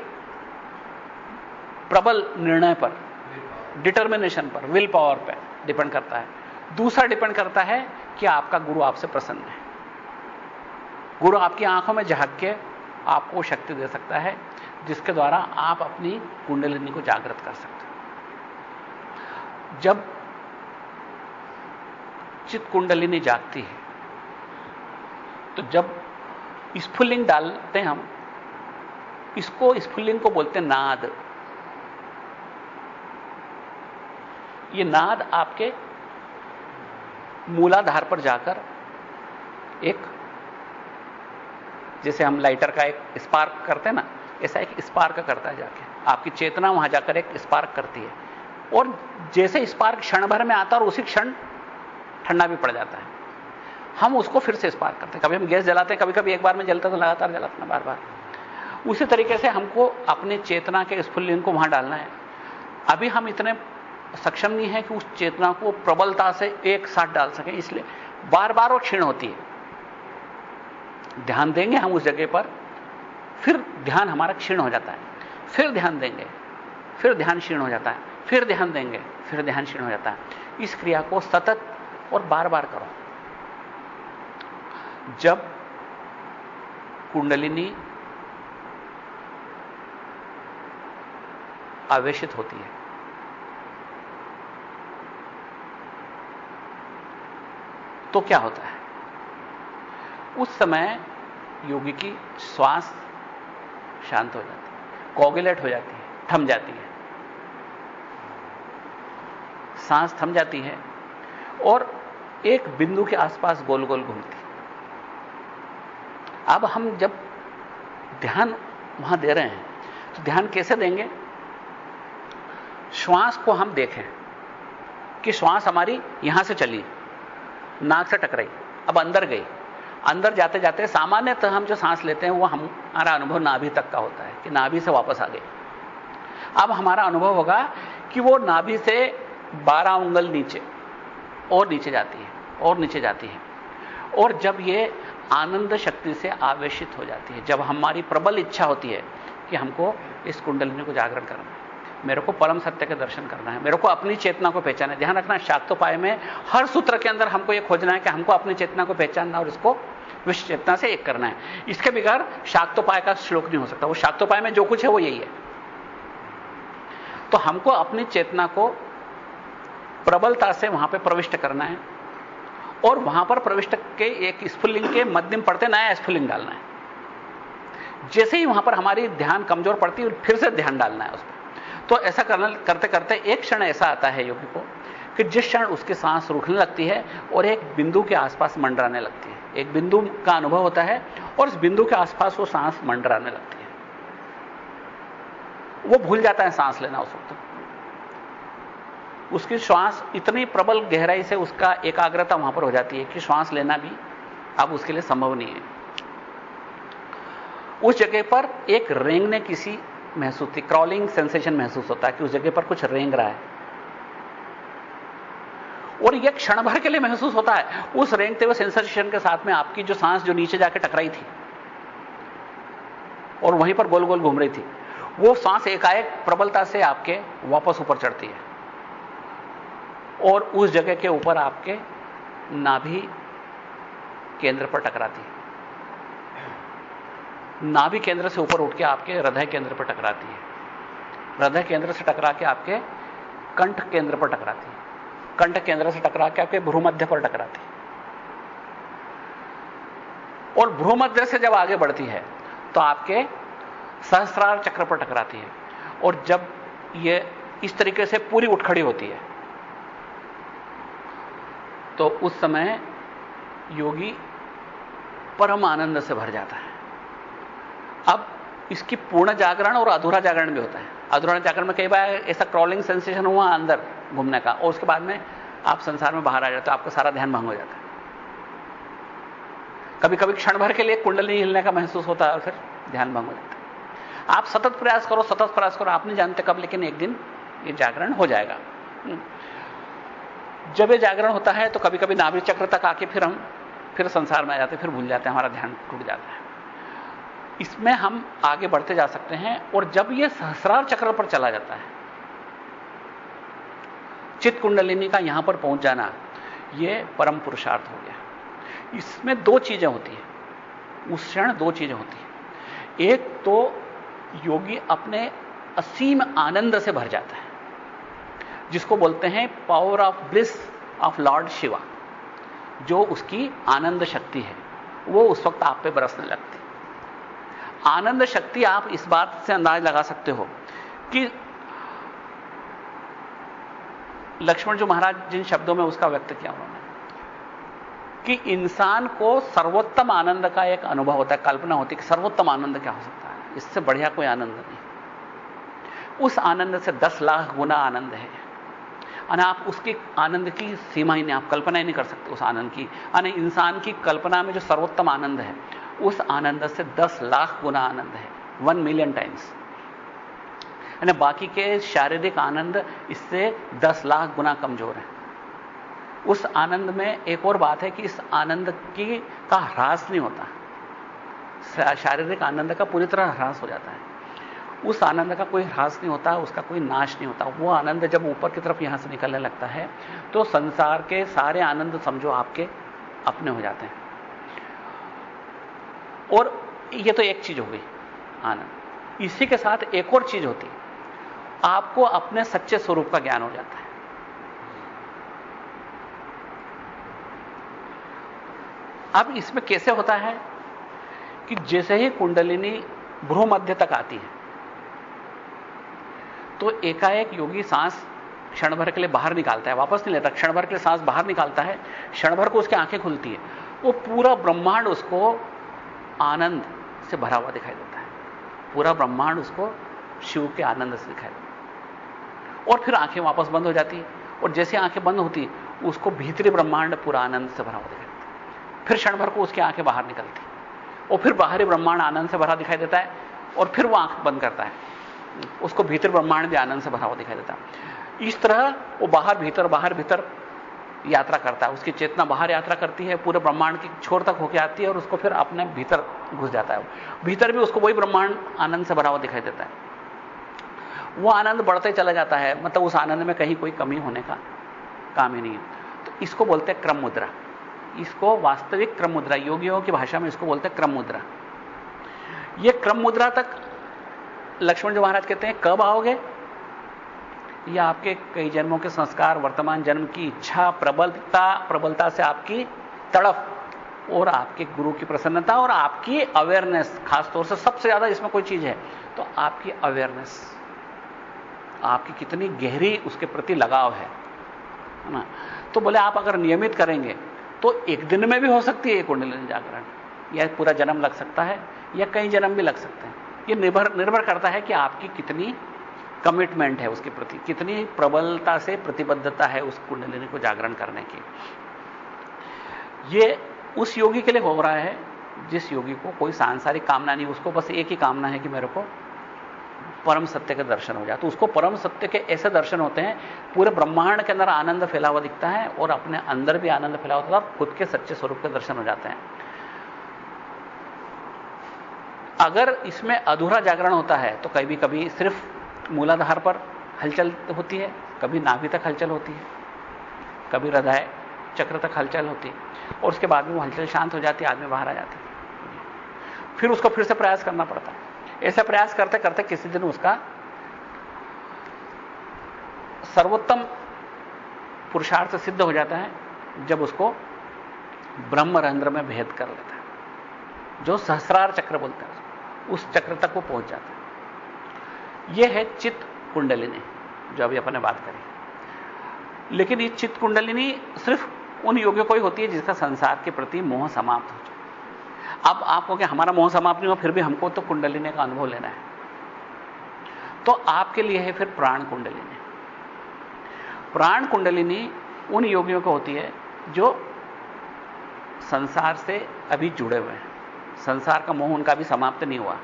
A: प्रबल निर्णय पर, डिटर्मिनेशन पर, विल पावर पर डिपेंड करता है। दूसरा डिपेंड करता है कि आपका गुरु आपसे प्रसन्न है। गुरु आपकी आंखों में झांक के आपको शक्ति दे सकता है जिसके द्वारा आप अपनी कुंडलिनी को जागृत कर सकते हैं। जब चित्त कुंडलिनी जागती है तो जब स्फुल्लिंग डालते हैं हम, इसको स्फुल्लिंग को बोलते हैं नाद। ये नाद आपके मूलाधार पर जाकर एक, जैसे हम लाइटर का एक स्पार्क करते हैं ना, ऐसा एक स्पार्क करता है, जाके आपकी चेतना वहां जाकर एक स्पार्क करती है, और जैसे स्पार्क क्षण भर में आता है और उसी क्षण ठंडा भी पड़ जाता है, हम उसको फिर से स्पार्क करते हैं। कभी हम गैस जलाते हैं, कभी कभी एक बार में जलता तो लगातार जलाते हैं बार बार। उसी तरीके से हमको अपने चेतना के स्फुल्लिंग को वहां डालना है। अभी हम इतने सक्षम नहीं है कि उस चेतना को प्रबलता से एक साथ डाल सकें, इसलिए बार बार वो क्षीण होती है। ध्यान देंगे हम उस जगह पर, फिर ध्यान हमारा क्षीण हो जाता है, फिर ध्यान देंगे, फिर ध्यान क्षीण हो जाता है, फिर ध्यान देंगे, फिर ध्यान क्षीण हो जाता है। इस क्रिया को सतत और बार बार करो। जब कुंडलिनी आवेशित होती है तो क्या होता है? उस समय योगी की श्वास शांत हो जाती है, कोगुलेट हो जाती है, थम जाती है, सांस थम जाती है और एक बिंदु के आसपास गोल गोल घूमती है। अब हम जब ध्यान वहां दे रहे हैं तो ध्यान कैसे देंगे? श्वास को हम देखें कि श्वास हमारी यहां से चली, नाक से टकराई, अब अंदर गई। अंदर जाते जाते सामान्यतः हम जो सांस लेते हैं वो हमारा अनुभव नाभि तक का होता है कि नाभि से वापस आ गई। अब हमारा अनुभव होगा कि वो नाभि से 12 उंगल नीचे और नीचे जाती है और नीचे जाती है। और जब ये आनंद शक्ति से आवेशित हो जाती है, जब हमारी प्रबल इच्छा होती है कि हमको इस कुंडलिनी को जागरण करना है, मेरे को परम सत्य के दर्शन करना है, मेरे को अपनी चेतना को पहचाना है। ध्यान रखना, शाक्तोपाय में हर सूत्र के अंदर हमको यह खोजना है कि हमको अपनी चेतना को पहचानना और इसको विश्व चेतना से एक करना है। इसके बगैर शाक्तोपाय का श्लोक नहीं हो सकता। वो शाक्तोपाय में जो कुछ है वो यही है। तो हमको अपनी चेतना को प्रबलता से वहां पर प्रविष्ट करना है और वहां पर प्रविष्ट के एक स्फुल्लिंग के मध्यम पड़ते नया स्फुल्लिंग डालना है। जैसे ही वहां पर हमारी ध्यान कमजोर पड़ती है फिर से ध्यान डालना है उस पर। तो ऐसा करते करते एक क्षण ऐसा आता है योगी को कि जिस क्षण उसकी सांस रुकने लगती है और एक बिंदु के आसपास मंडराने लगती है। एक बिंदु का अनुभव होता है और इस बिंदु के आसपास वो सांस मंडराने लगती है। वो भूल जाता है सांस लेना उस वक्त। उसकी श्वास इतनी प्रबल गहराई से उसका एकाग्रता वहां पर हो जाती है कि श्वास लेना भी अब उसके लिए संभव नहीं है। उस जगह पर एक रेंगने की महसूस थी, क्रॉलिंग सेंसेशन महसूस होता है कि उस जगह पर कुछ रेंग रहा है और यह क्षण भर के लिए महसूस होता है। उस रेंगते हुए सेंसेशन के साथ में आपकी जो सांस जो नीचे जाके टकराई थी और वहीं पर गोल गोल घूम रही थी, वो सांस एकाएक प्रबलता से आपके वापस ऊपर चढ़ती है और उस जगह के ऊपर आपके नाभि केंद्र पर टकराती है। नाभि केंद्र से ऊपर उठ के आपके हृदय केंद्र पर टकराती है। हृदय केंद्र से टकरा के आपके कंठ केंद्र पर टकराती है। कंठ केंद्र से टकरा के आपके भ्रूमध्य पर टकराती है और भ्रूमध्य से जब आगे बढ़ती है तो आपके सहस्रार चक्र पर टकराती है। और जब ये इस तरीके से पूरी उठ खड़ी होती है तो उस समय योगी परम आनंद से भर जाता है। अब इसकी पूर्ण जागरण और अधूरा जागरण भी होता है। अधूरा जागरण में कई बार ऐसा क्रॉलिंग सेंसेशन हुआ अंदर घूमने का और उसके बाद में आप संसार में बाहर आ जाते हो, आपका सारा ध्यान भंग हो जाता है। कभी कभी क्षण भर के लिए कुंडलिनी हिलने का महसूस होता है और फिर ध्यान भंग हो जाता है। आप सतत प्रयास करो, सतत प्रयास करो, आप नहीं जानते कब, लेकिन एक दिन ये जागरण हो जाएगा। जब ये जागरण होता है तो कभी कभी नाभि चक्र तक आके फिर संसार में आ जाते हैं, फिर भूल जाते हैं, हमारा ध्यान टूट जाता है। इसमें हम आगे बढ़ते जा सकते हैं और जब यह सहस्रार चक्र पर चला जाता है, चित्त कुंडलिनी का यहां पर पहुंच जाना, यह परम पुरुषार्थ हो गया। इसमें दो चीजें होती हैं, उस क्षण दो चीजें होती हैं। एक तो योगी अपने असीम आनंद से भर जाता है, जिसको बोलते हैं power of bliss of Lord Shiva. जो उसकी आनंद शक्ति है वो उस वक्त आप पे बरसने लगती है। आनंद शक्ति आप इस बात से अंदाज लगा सकते हो कि लक्ष्मण जो महाराज जिन शब्दों में उसका व्यक्त किया उन्होंने कि इंसान को सर्वोत्तम आनंद का एक अनुभव होता है, कल्पना होती है कि सर्वोत्तम आनंद क्या हो सकता है, इससे बढ़िया कोई आनंद नहीं। उस आनंद से 10 लाख गुना आनंद है और आप उसके आनंद की सीमा ही नहीं, आप कल्पना ही नहीं कर सकते उस आनंद की। यानी इंसान की कल्पना में जो सर्वोत्तम आनंद है, उस आनंद से 10 लाख गुना आनंद है, 1 मिलियन टाइम्स। यानी बाकी के शारीरिक आनंद इससे 10 लाख गुना कमजोर है। उस आनंद में एक और बात है कि इस आनंद का ह्रास नहीं होता, शारीरिक आनंद का पूरी तरह ह्रास हो जाता है। उस आनंद का कोई ह्रास नहीं होता, उसका कोई नाश नहीं होता। वो आनंद जब ऊपर की तरफ यहां से निकलने लगता है तो संसार के सारे आनंद समझो आपके अपने हो जाते हैं। और ये तो एक चीज हो गई आनंद। इसी के साथ एक और चीज होती है, आपको अपने सच्चे स्वरूप का ज्ञान हो जाता है। अब इसमें कैसे होता है कि जैसे ही कुंडलिनी भ्रू मध्य तक आती है तो एकाएक योगी सांस क्षण भर के लिए बाहर निकालता है, वापस नहीं लेता, क्षण भर के लिए सांस बाहर निकालता है, क्षण भर को उसकी आंखें खुलती है, वो पूरा ब्रह्मांड उसको आनंद से भरा हुआ दिखाई देता है। पूरा ब्रह्मांड उसको शिव के आनंद से दिखाई देता है। और फिर आंखें वापस बंद हो जाती है, और जैसे आंखें बंद होती उसको भीतरी ब्रह्मांड पूरा आनंद से भरा हुआ दिखाई देता है। फिर क्षण भर को उसकी आंखें बाहर निकलती, और फिर बाहरी ब्रह्मांड आनंद से भरा दिखाई देता है, और फिर वो आंख बंद करता है, उसको भीतर ब्रह्मांड भी आनंद से भरा हुआ दिखाई देता है। इस तरह वो बाहर भीतर यात्रा करता है, उसकी चेतना बाहर यात्रा करती है, पूरे ब्रह्मांड की छोर तक होकर आती है, और उसको फिर अपने भीतर घुस जाता है। भीतर भी उसको वही ब्रह्मांड आनंद से भरा हुआ दिखाई देता है। वो आनंद बढ़ते चला जाता है, मतलब उस आनंद में कहीं कोई कमी होने का काम ही नहीं है। तो इसको बोलते हैं क्रम मुद्रा। इसको वास्तविक क्रम मुद्रा, योगियों की भाषा में इसको बोलते हैं क्रम मुद्रा। ये क्रम मुद्रा तक लक्ष्मण जी महाराज कहते हैं कब आओगे? या आपके कई जन्मों के संस्कार, वर्तमान जन्म की इच्छा, प्रबलता से आपकी तड़प, और आपके गुरु की प्रसन्नता, और आपकी अवेयरनेस, खासतौर से सबसे ज्यादा इसमें कोई चीज है तो आपकी अवेयरनेस, आपकी कितनी गहरी उसके प्रति लगाव है ना। तो बोले आप अगर नियमित करेंगे तो एक दिन में भी हो सकती है ये कुंडलिनी जागरण, या पूरा जन्म लग सकता है, या कई जन्म भी लग सकते हैं। ये निर्भर करता है कि आपकी कितनी कमिटमेंट है उसके प्रति, कितनी प्रबलता से प्रतिबद्धता है उस कुंडलिनी को जागरण करने की। ये उस योगी के लिए हो रहा है जिस योगी को कोई सांसारिक कामना नहीं, उसको बस एक ही कामना है कि मेरे को परम सत्य के दर्शन हो जाए। तो उसको परम सत्य के ऐसे दर्शन होते हैं, पूरे ब्रह्मांड के अंदर आनंद फैला हुआ दिखता है, और अपने अंदर भी आनंद फैला होता है, और खुद के सच्चे स्वरूप के दर्शन हो जाते हैं। अगर इसमें अधूरा जागरण होता है तो कभी कभी सिर्फ मूलाधार पर हलचल होती है, कभी नाभि तक हलचल होती है, कभी हृदय चक्र तक हलचल होती है, और उसके बाद में वो हलचल शांत हो जाती है, आदमी बाहर आ जाती है। फिर उसको फिर से प्रयास करना पड़ता है। ऐसा प्रयास करते करते किसी दिन उसका सर्वोत्तम पुरुषार्थ सिद्ध हो जाता है, जब उसको ब्रह्मरंध्र में भेद कर लेता है, जो सहस्रार चक्र बोलते हैं, उस चक्र तक वो पहुंच जाता है। यह है चित्त कुंडलिनी, जो अभी अपन ने बात करी। लेकिन ये चित्त कुंडलिनी सिर्फ उन योगियों को ही होती है जिसका संसार के प्रति मोह समाप्त हो जाए। अब आप कहोगे हमारा मोह समाप्त नहीं हो, फिर भी हमको तो कुंडलिनी का अनुभव लेना है, तो आपके लिए है फिर प्राण कुंडलिनी। प्राण कुंडलिनी उन योगियों को होती है जो संसार से अभी जुड़े हुए हैं, संसार का मोह उनका भी समाप्त नहीं हुआ,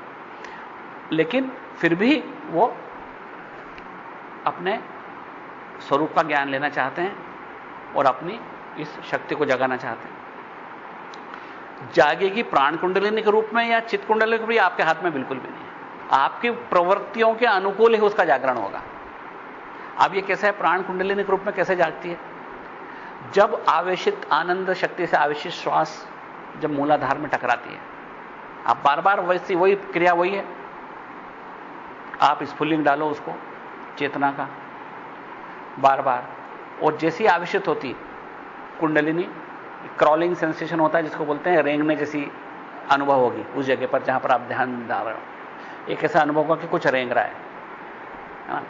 A: लेकिन फिर भी वो अपने स्वरूप का ज्ञान लेना चाहते हैं और अपनी इस शक्ति को जगाना चाहते हैं। जागेगी प्राण कुंडलिनी के रूप में या चित्त कुंडलिनी के रूप में, आपके हाथ में बिल्कुल भी नहीं है। आपकी प्रवृत्तियों के अनुकूल ही उसका जागरण होगा। अब ये कैसा है, प्राण कुंडलिनी के रूप में कैसे जागती है? जब आवेशित, आनंद शक्ति से आवेशित श्वास जब मूलाधार में टकराती है, आप बार बार वैसी वही क्रिया वही है, आप स्फुल्लिंग डालो उसको चेतना का बार बार, और जैसी आवेशित होती कुंडलिनी, क्रॉलिंग सेंसेशन होता है जिसको बोलते हैं, रेंगने जैसी अनुभव होगी उस जगह पर जहां पर आप ध्यान डाल रहे हो। एक ऐसा अनुभव होगा कि कुछ रेंग रहा है ना?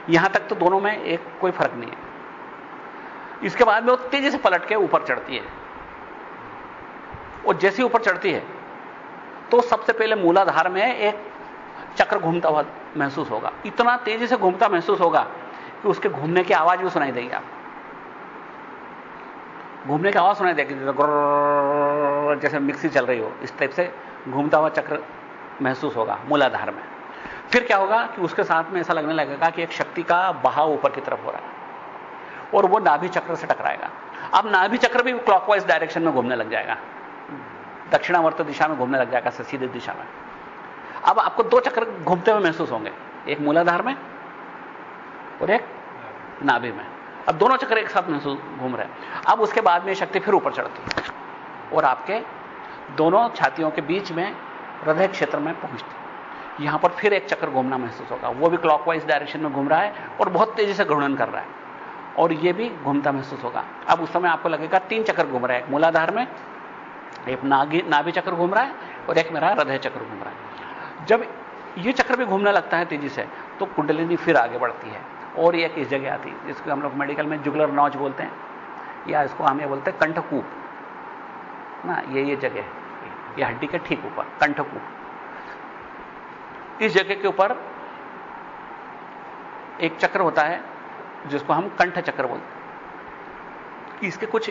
A: यहां तक तो दोनों में एक कोई फर्क नहीं है। इसके बाद में वो तेजी से पलट के ऊपर चढ़ती है, और जैसी ऊपर चढ़ती है तो सबसे पहले मूलाधार में एक चक्र घूमता हुआ महसूस होगा। इतना तेजी से घूमता महसूस होगा कि कि उसके घूमने की आवाज भी सुनाई देगी आपको। घूमने की आवाज सुनाई देगी, जैसे मिक्सी चल रही हो, इस टाइप से घूमता हुआ चक्र महसूस होगा मूलाधार में। फिर क्या होगा कि उसके साथ में ऐसा लगने लगेगा कि एक शक्ति का बहाव ऊपर की तरफ हो रहा है और वो नाभि चक्र से टकराएगा। अब नाभि चक्र भी क्लॉकवाइज डायरेक्शन में घूमने लग जाएगा, दक्षिणावर्त दिशा में घूमने लग जाएगा, सीधी दिशा में। अब आपको दो चक्र घूमते हुए महसूस होंगे, एक मूलाधार में और एक नाभि में। अब दोनों चक्र एक साथ महसूस घूम रहे हैं। अब उसके बाद में शक्ति फिर ऊपर चढ़ती है और आपके दोनों छातियों के बीच में हृदय क्षेत्र में पहुंचती। यहां पर फिर एक चक्र घूमना महसूस होगा, वो भी क्लॉकवाइज डायरेक्शन में घूम रहा है और बहुत तेजी से घूर्णन कर रहा है, और ये भी घूमता महसूस होगा। अब उस समय आपको लगेगा 3 चक्र घूम रहा है, एक मूलाधार में, एक नाभि चक्र घूम रहा है और एक मेरा हृदय चक्र घूम रहा है। जब ये चक्र भी घूमने लगता है तेजी से, तो कुंडलिनी फिर आगे बढ़ती है और एक इस जगह आती है, जिसको हम लोग मेडिकल में जुगलर नॉच बोलते हैं, या इसको हम ये बोलते हैं कंठकूप ना। ये जगह है, ये हड्डी के ठीक ऊपर कंठकूप। इस जगह के ऊपर एक चक्र होता है जिसको हम कंठ चक्र बोलते हैं। इसके कुछ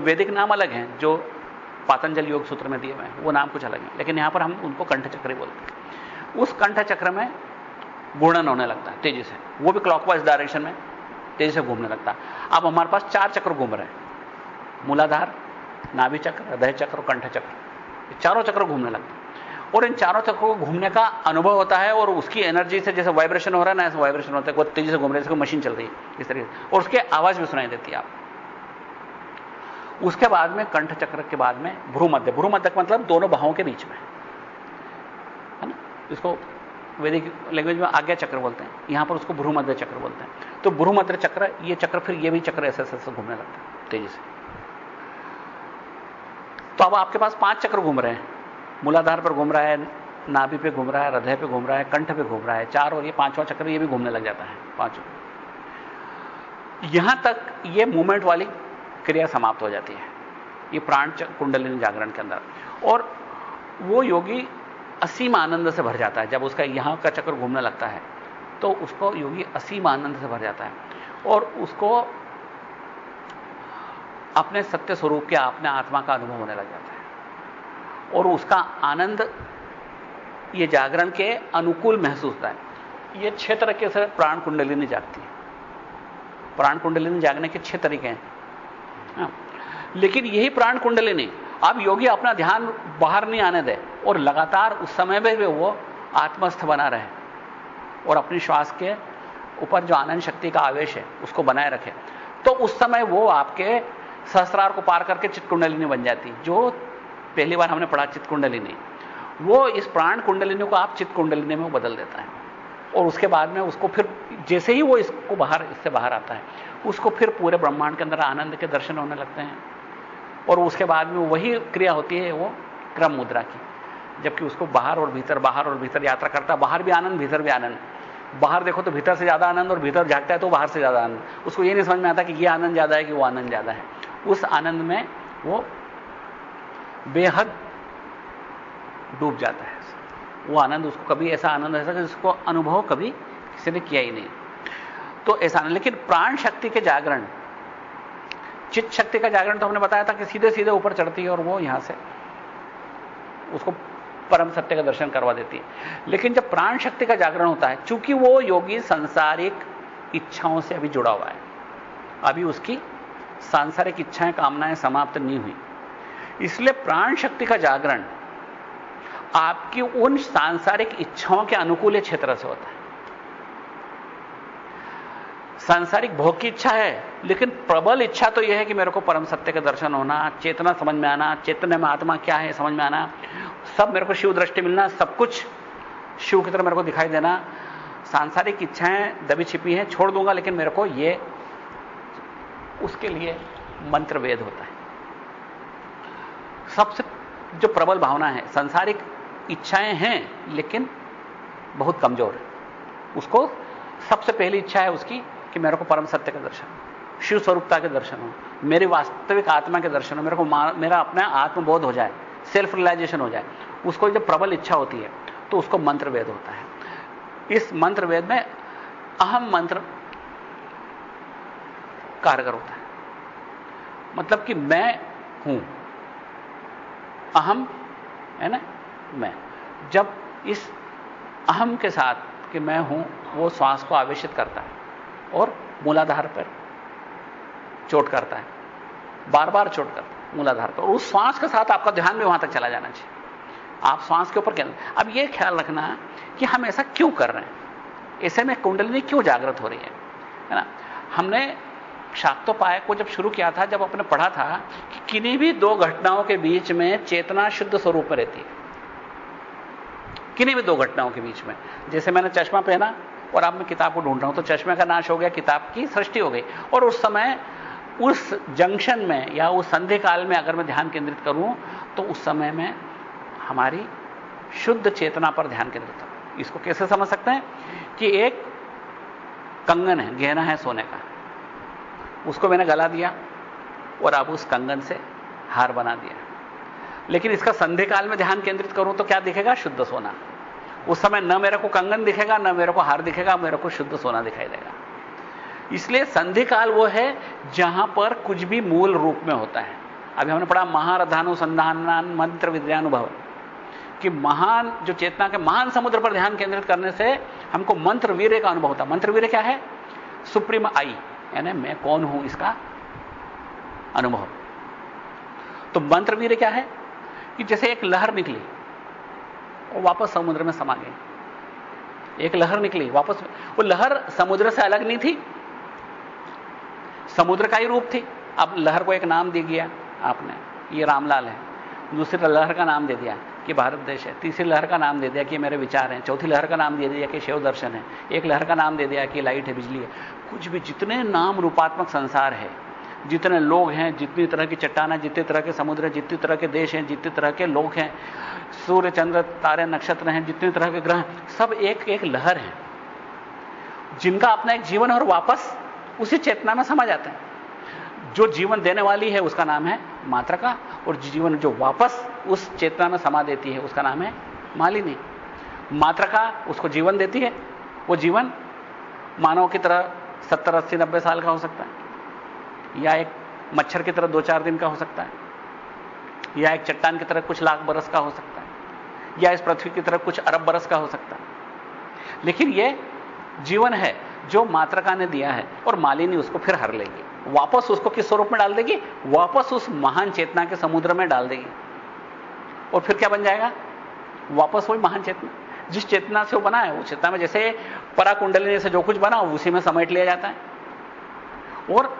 A: वैदिक नाम अलग हैं, जो पातंजल योग सूत्र में दिए हुए हैं, वो नाम कुछ अलग हैं, लेकिन यहां पर हम उनको कंठ चक्र बोलते हैं। उस कंठ चक्र में घूर्णन होने लगता है तेजी से, वो भी क्लॉकवाइज डायरेक्शन में तेजी से घूमने लगता है। अब हमारे पास 4 चक्र घूम रहे हैं, मूलाधार, नाभि चक्र, हृदय चक्र और कंठ चक्र। ये चारों चक्र घूमने लगते हैं और इन चारों चक्रों को घूमने का अनुभव होता है, और उसकी एनर्जी से जैसे वाइब्रेशन हो रहा है ना, ऐसे वाइब्रेशन होता है, बहुत तेजी से घूम रहे हैं, जैसे मशीन चल रही है इस तरीके से, और उसकी आवाज भी सुनाई देती है आपको। उसके बाद में कंठ चक्र के बाद में भ्रूमध्य। भ्रूमध्य का मतलब दोनों बाहों के बीच में है ना, इसको वैदिक लैंग्वेज में आज्ञा चक्र बोलते हैं, यहां पर उसको भ्रूमध्य चक्र बोलते हैं। तो भ्रूमध्य चक्र, ये चक्र फिर ये भी चक्र ऐसे ऐसे घूमने लगता है तेजी से। तो अब आपके पास 5 चक्र घूम रहे हैं, मूलाधार पर घूम रहा है, नाभि पे घूम रहा है, हृदय पे घूम रहा है, कंठ पे घूम रहा है 4, और ये 5वां चक्र ये भी घूमने लग जाता है 5। यहां तक ये मूवमेंट वाली क्रिया समाप्त हो जाती है, ये प्राण कुंडलिनी जागरण के अंदर। और वो योगी असीम आनंद से भर जाता है। जब उसका यहां का चक्र घूमने लगता है तो उसको योगी असीम आनंद से भर जाता है और उसको अपने सत्य स्वरूप के, अपने आत्मा का अनुभव होने लग जाता है, और उसका आनंद ये जागरण के अनुकूल महसूस होता है। ये 6 तरीके से प्राण कुंडलिनी जागती है। प्राण कुंडलिनी जागने के 6 तरीके हैं। लेकिन यही प्राण कुंडलिनी अब योगी अपना ध्यान बाहर नहीं आने दे और लगातार उस समय में भी वो आत्मस्थ बना रहे और अपनी श्वास के ऊपर जो आनंद शक्ति का आवेश है उसको बनाए रखे, तो उस समय वो आपके सहस्रार को पार करके चित्त कुंडलिनी बन जाती। जो पहली बार हमने पढ़ा चित्त कुंडलिनी, वो इस प्राण कुंडलिनी को आप चित्त कुंडलिनी में बदल देता है, और उसके बाद में उसको फिर जैसे ही वो इससे बाहर आता है, उसको फिर पूरे ब्रह्मांड के अंदर आनंद के दर्शन होने लगते हैं। और उसके बाद में वही क्रिया होती है वो क्रम मुद्रा की, जबकि उसको बाहर और भीतर यात्रा करता है। बाहर भी आनंद, भीतर भी आनंद। बाहर देखो तो भीतर से ज्यादा आनंद, और भीतर झांकता है तो बाहर से ज्यादा आनंद। उसको ये नहीं समझ में आता कि ये आनंद ज्यादा है कि वो आनंद ज्यादा है। उस आनंद में वो बेहद डूब जाता है। वो आनंद उसको कभी ऐसा आनंद ऐसा कि जिसको अनुभव कभी किसी ने किया ही नहीं, तो ऐसा नहीं। लेकिन प्राण शक्ति के जागरण, चित्त शक्ति का जागरण तो हमने बताया था कि सीधे सीधे ऊपर चढ़ती है और वो यहां से उसको परम सत्य का दर्शन करवा देती है। लेकिन जब प्राण शक्ति का जागरण होता है, चूंकि वो योगी सांसारिक इच्छाओं से अभी जुड़ा हुआ है, अभी उसकी सांसारिक इच्छाएं, कामनाएं समाप्त नहीं हुई, इसलिए प्राण शक्ति का जागरण आपकी उन सांसारिक इच्छाओं के अनुकूल क्षेत्र से होता है। सांसारिक भोग की इच्छा है, लेकिन प्रबल इच्छा तो यह है कि मेरे को परम सत्य का दर्शन होना, चेतना समझ में आना, चैतन्य में आत्मा क्या है समझ में आना, सब मेरे को शिव दृष्टि मिलना, सब कुछ शिव की तरह मेरे को दिखाई देना। सांसारिक इच्छाएं दबी छिपी हैं, छोड़ दूंगा, लेकिन मेरे को ये, उसके लिए मंत्र वेद होता है। सबसे जो प्रबल भावना है, सांसारिक इच्छाएं हैं लेकिन बहुत कमजोर है, उसको सबसे पहली इच्छा है उसकी कि मेरे को परम सत्य का दर्शन, शिव स्वरूपता के दर्शन हो, मेरी वास्तविक आत्मा के दर्शन हो, मेरे को मेरा अपना आत्मबोध हो जाए, सेल्फ रियलाइजेशन हो जाए। उसको जब प्रबल इच्छा होती है तो उसको मंत्र वेद होता है। इस मंत्र वेद में अहम मंत्र कारगर होता है। मतलब कि मैं हूं, अहम है ना, मैं। जब इस अहम के साथ कि मैं हूं, वो श्वास को आवेशित करता है और मूलाधार पर चोट करता है, बार बार चोट करता है मूलाधार पर, और उस श्वास के साथ आपका ध्यान भी वहां तक चला जाना चाहिए। आप श्वास के ऊपर केंद्र। अब यह ख्याल रखना कि हम ऐसा क्यों कर रहे हैं, ऐसे में कुंडलिनी क्यों जागृत हो रही है ना। हमने शाक्तोपाय को जब शुरू किया था, जब आपने पढ़ा था कि किन्हीं भी दो घटनाओं के बीच में चेतना शुद्ध स्वरूप में रहती है, किन्हीं भी दो घटनाओं के बीच में। जैसे मैंने चश्मा पहना और अब मैं किताब को ढूंढ रहा हूं, तो चश्मे का नाश हो गया, किताब की सृष्टि हो गई। और उस समय उस जंक्शन में या उस संधि काल में अगर मैं ध्यान केंद्रित करूं, तो उस समय में हमारी शुद्ध चेतना पर ध्यान केंद्रित हो। इसको कैसे समझ सकते हैं कि एक कंगन है, गहना है सोने का, उसको मैंने गला दिया और अब उस कंगन से हार बना दिया। लेकिन इसका संधि काल में ध्यान केंद्रित करूं तो क्या दिखेगा? शुद्ध सोना। उस समय न मेरे को कंगन दिखेगा, न मेरे को हार दिखेगा, मेरे को शुद्ध सोना दिखाई देगा। इसलिए संधि काल वो है जहां पर कुछ भी मूल रूप में होता है। अभी हमने पढ़ा महारथानुसंधान मंत्र विद्यानुभव, कि महान जो चेतना के महान समुद्र पर ध्यान केंद्रित करने से हमको मंत्र वीर्य का अनुभव होता है। मंत्र वीर्य क्या है? सुप्रीम आई, यानी मैं कौन हूं इसका अनुभव। तो मंत्र वीर्य क्या है? कि जैसे एक लहर निकली और वापस समुद्र में समा गई। एक लहर निकली वापस, वो लहर समुद्र से अलग नहीं थी, समुद्र का ही रूप थी। अब लहर को एक नाम दे दिया आपने, ये रामलाल है। दूसरी लहर का नाम दे दिया कि भारत देश है। तीसरी लहर का नाम दे दिया कि मेरे विचार हैं। चौथी लहर का नाम दे दिया कि शिव दर्शन है। एक लहर का नाम दे दिया कि लाइट है, बिजली है। कुछ भी जितने नाम रूपात्मक संसार है, जितने लोग हैं, जितनी तरह की चट्टान है, जितने तरह के समुद्र हैं, जितनी तरह के देश हैं, जितने तरह के लोग हैं, सूर्य चंद्र तारे नक्षत्र हैं, जितने तरह के ग्रह, सब एक एक लहर है जिनका अपना एक जीवन है और वापस उसी चेतना में समा जाते हैं। जो जीवन देने वाली है उसका नाम है मात्रका, और जीवन जो वापस उस चेतना में समा देती है उसका नाम है मालिनी। मात्रका उसको जीवन देती है, वो जीवन मानव की तरह 70, 80, 90 साल का हो सकता है, या एक मच्छर की तरह 2-4 दिन का हो सकता है, या एक चट्टान की तरह कुछ लाख बरस का हो सकता है, या इस पृथ्वी की तरह कुछ अरब बरस का हो सकता है। लेकिन यह जीवन है जो मात्रका ने दिया है, और मालिनी उसको फिर हर लेगी, वापस उसको किस स्वरूप में डाल देगी? वापस उस महान चेतना के समुद्र में डाल देगी। और फिर क्या बन जाएगा? वापस वही महान चेतना, जिस चेतना से वो बना है, वो चेतना में जैसे पराकुंडलिनी से जो कुछ बना उसी में समेट लिया जाता है। और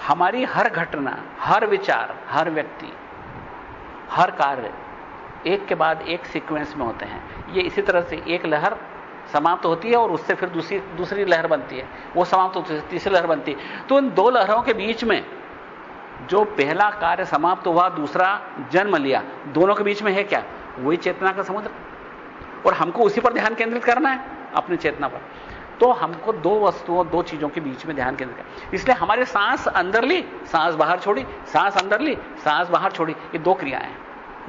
A: हमारी हर घटना, हर विचार, हर व्यक्ति, हर कार्य एक के बाद एक सीक्वेंस में होते हैं। ये इसी तरह से एक लहर समाप्त होती है और उससे फिर दूसरी लहर बनती है, वो समाप्त होती है, तीसरी लहर बनती है। तो इन दो लहरों के बीच में जो पहला कार्य समाप्त हुआ, दूसरा जन्म लिया, दोनों के बीच में है क्या? वही चेतना का समुद्र। और हमको उसी पर ध्यान केंद्रित करना है, अपनी चेतना पर। तो हमको दो वस्तुओं, दो चीजों के बीच में ध्यान केंद्रित करना। इसलिए हमारी सांस अंदर ली, सांस बाहर छोड़ी, सांस अंदर ली, सांस बाहर छोड़ी, ये दो क्रियाएं हैं,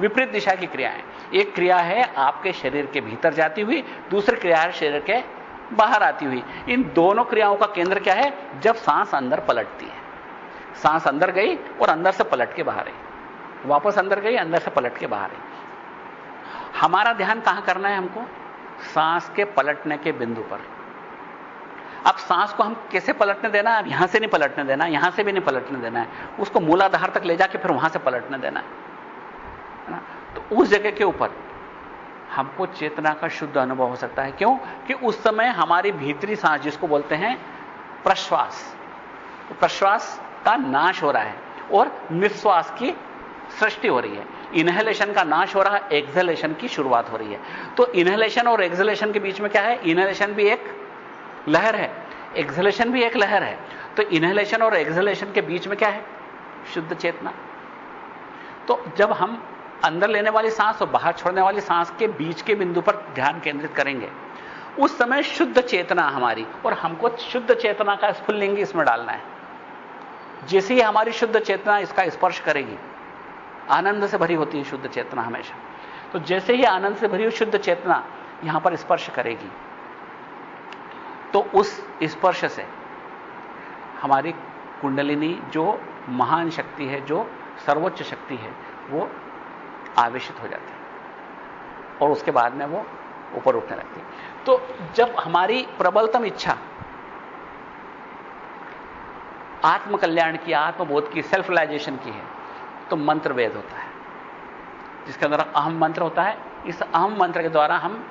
A: विपरीत दिशा की क्रियाएं। एक क्रिया है आपके शरीर के भीतर जाती हुई, दूसरी क्रिया है शरीर के बाहर आती हुई। इन दोनों क्रियाओं का केंद्र क्या है? जब सांस अंदर पलटती है, सांस अंदर गई और अंदर से पलट के बाहर आई, वापस अंदर गई, अंदर से पलट के बाहर आई। हमारा ध्यान कहां करना है? हमको सांस के पलटने के बिंदु पर। अब सांस को हम कैसे पलटने देना है? यहां से नहीं पलटने देना, यहां से भी नहीं पलटने देना है, उसको मूलाधार तक ले जाके फिर वहां से पलटने देना है ना। तो उस जगह के ऊपर हमको चेतना का शुद्ध अनुभव हो सकता है। क्यों? कि उस समय हमारी भीतरी सांस, जिसको बोलते हैं प्रश्वास, तो प्रश्वास का नाश हो रहा है और निश्वास की सृष्टि हो रही है। इनहेलेशन का नाश हो रहा है, एक्सहेलेशन की शुरुआत हो रही है। तो इनहेलेशन और एक्सहेलेशन के बीच में क्या है? इनहेलेशन भी एक लहर है, एक्सहेलेशन भी एक लहर है। तो इनहेलेशन और एक्सहेलेशन के बीच में क्या है? शुद्ध चेतना। तो जब हम अंदर लेने वाली सांस और बाहर छोड़ने वाली सांस के बीच के बिंदु पर ध्यान केंद्रित करेंगे, उस समय शुद्ध चेतना हमारी, और हमको शुद्ध चेतना का स्फुल्लिंग इसमें डालना है। जैसे ही हमारी शुद्ध चेतना इसका स्पर्श करेगी, आनंद से भरी होती है शुद्ध चेतना हमेशा, तो जैसे ही आनंद से भरी हुई शुद्ध चेतना यहां पर स्पर्श करेगी, तो उस स्पर्श से हमारी कुंडलिनी जो महान शक्ति है, जो सर्वोच्च शक्ति है, वो आवेशित हो जाती है और उसके बाद में वो ऊपर उठने लगती है। तो जब हमारी प्रबलतम इच्छा आत्मकल्याण की, आत्मबोध की, सेल्फ रियलाइजेशन की है, तो मंत्र वेद होता है, जिसके अंदर अहम मंत्र होता है। इस अहम मंत्र के द्वारा हम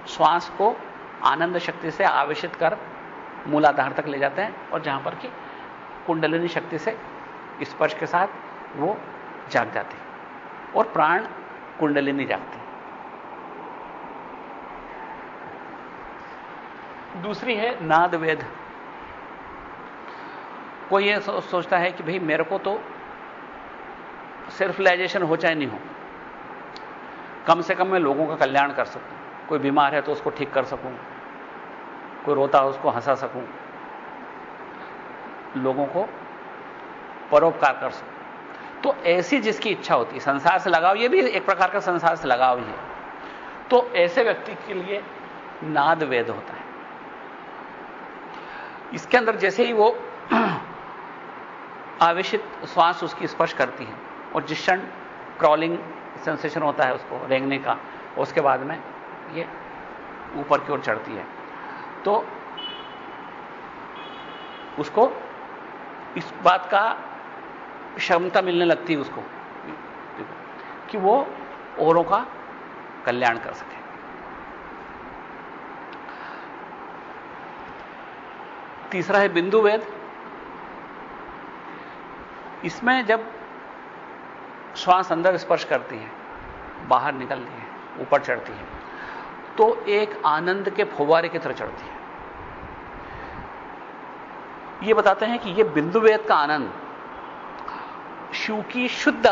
A: श्वास को आनंद शक्ति से आवेशित कर मूलाधार तक ले जाते हैं, और जहां पर कि कुंडलिनी शक्ति से स्पर्श के साथ वो जाग जाती है और प्राण कुंडलिनी जागती है। दूसरी है नाद वेद। कोई ये सोचता है कि भाई मेरे को तो सेल्फ रियलाइजेशन हो चाहे नहीं हो, कम से कम मैं लोगों का कल्याण कर सकूं, कोई बीमार है तो उसको ठीक कर सकूं, कोई रोता है उसको हंसा सकूं, लोगों को परोपकार कर सकूं। तो ऐसी जिसकी इच्छा होती है, संसार से लगाव, ये भी एक प्रकार का संसार से लगाव ही है, तो ऐसे व्यक्ति के लिए नाद वेद होता है। इसके अंदर जैसे ही वो आवेशित श्वास उसकी स्पर्श करती है और जिस क्षण क्रॉलिंग सेंसेशन होता है उसको रेंगने का, उसके बाद में ये ऊपर की ओर चढ़ती है, तो उसको इस बात का क्षमता मिलने लगती है उसको कि वो औरों का कल्याण कर सके। तीसरा है बिंदु वेद। इसमें जब श्वास अंदर स्पर्श करती है, बाहर निकलती है, ऊपर चढ़ती है, तो एक आनंद के फव्वारे की तरह चढ़ती है। ये बताते हैं कि ये बिंदु वेद का आनंद शिव की शुद्ध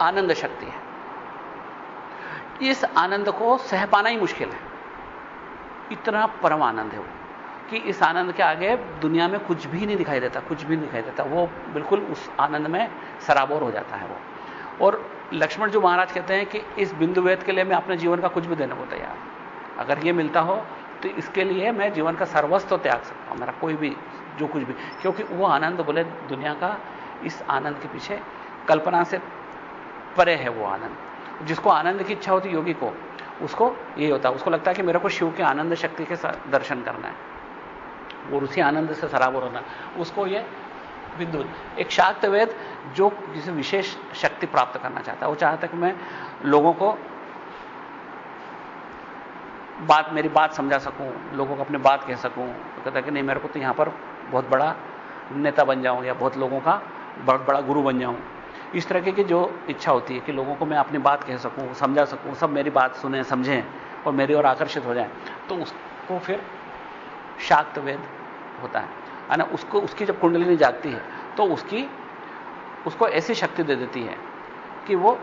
A: आनंद शक्ति है। इस आनंद को सह पाना ही मुश्किल है, इतना परम आनंद है वो कि इस आनंद के आगे दुनिया में कुछ भी नहीं दिखाई देता, कुछ भी नहीं दिखाई देता। वो बिल्कुल उस आनंद में सराबोर हो जाता है वो। और लक्ष्मण जी महाराज कहते हैं कि इस बिंदु वेद के लिए मैं अपने जीवन का कुछ भी देने को तैयार हूं, अगर ये मिलता हो तो इसके लिए मैं जीवन का सर्वस्व त्याग सकता हूं, मेरा कोई भी जो कुछ भी, क्योंकि वो आनंद बोले दुनिया का, इस आनंद के पीछे कल्पना से परे है वो आनंद। जिसको आनंद की इच्छा होती योगी को, उसको यही होता है, उसको लगता है कि मेरे को शिव के आनंद शक्ति के दर्शन करना है और उसी आनंद से सराबोर होना, उसको ये बिंदु। एक शाक्त वेद जो किसी विशेष शक्ति प्राप्त करना चाहता है, वो चाहता है कि मैं लोगों को मेरी बात समझा सकूं, लोगों को अपनी बात कह सकूं, तो कहता है कि नहीं मेरे को तो यहां पर बहुत बड़ा नेता बन जाऊं या बहुत लोगों का बहुत बड़ा गुरु बन जाऊं। इस तरह की जो इच्छा होती है कि लोगों को मैं अपनी बात कह सकूं, समझा सकूं, सब मेरी बात सुने समझें और मेरी ओर आकर्षित हो जाएं, तो उसको फिर शाक्त वेद होता है ना। उसको उसकी जब कुंडलिनी जागती है तो उसको ऐसी शक्ति दे देती है कि वो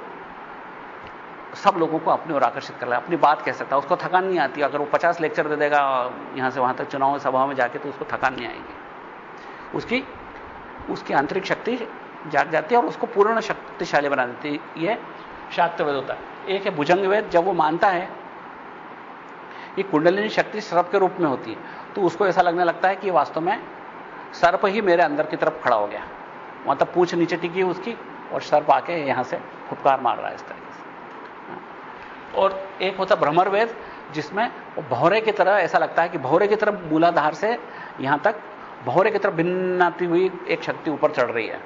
A: सब लोगों को अपनी ओर आकर्षित कर ले, अपनी बात कह सकता है, उसको थकान नहीं आती। अगर वो 50 लेक्चर दे देगा यहां से वहां तक चुनाव सभा में जाके, तो उसको थकान नहीं आएगी। उसकी आंतरिक शक्ति जाग जाती है और उसको पूर्ण शक्तिशाली बना देती है। यह शाक्त वेद होता है। एक है भुजंग वेद। जब वो मानता है कि कुंडलिनी शक्ति सर्प के रूप में होती है, तो उसको ऐसा लगने लगता है कि वास्तव में सर्प ही मेरे अंदर की तरफ खड़ा हो गया, मतलब पूंछ नीचे टिकी उसकी और सर्प आके यहां से फुफकार मार रहा है इस तरीके से। और एक होता भ्रमर वेद, जिसमें भौरे की तरह ऐसा लगता है कि भौरे की तरफ मूलाधार से यहां तक भौरे की तरफ भिन्नाती हुई एक शक्ति ऊपर चढ़ रही है।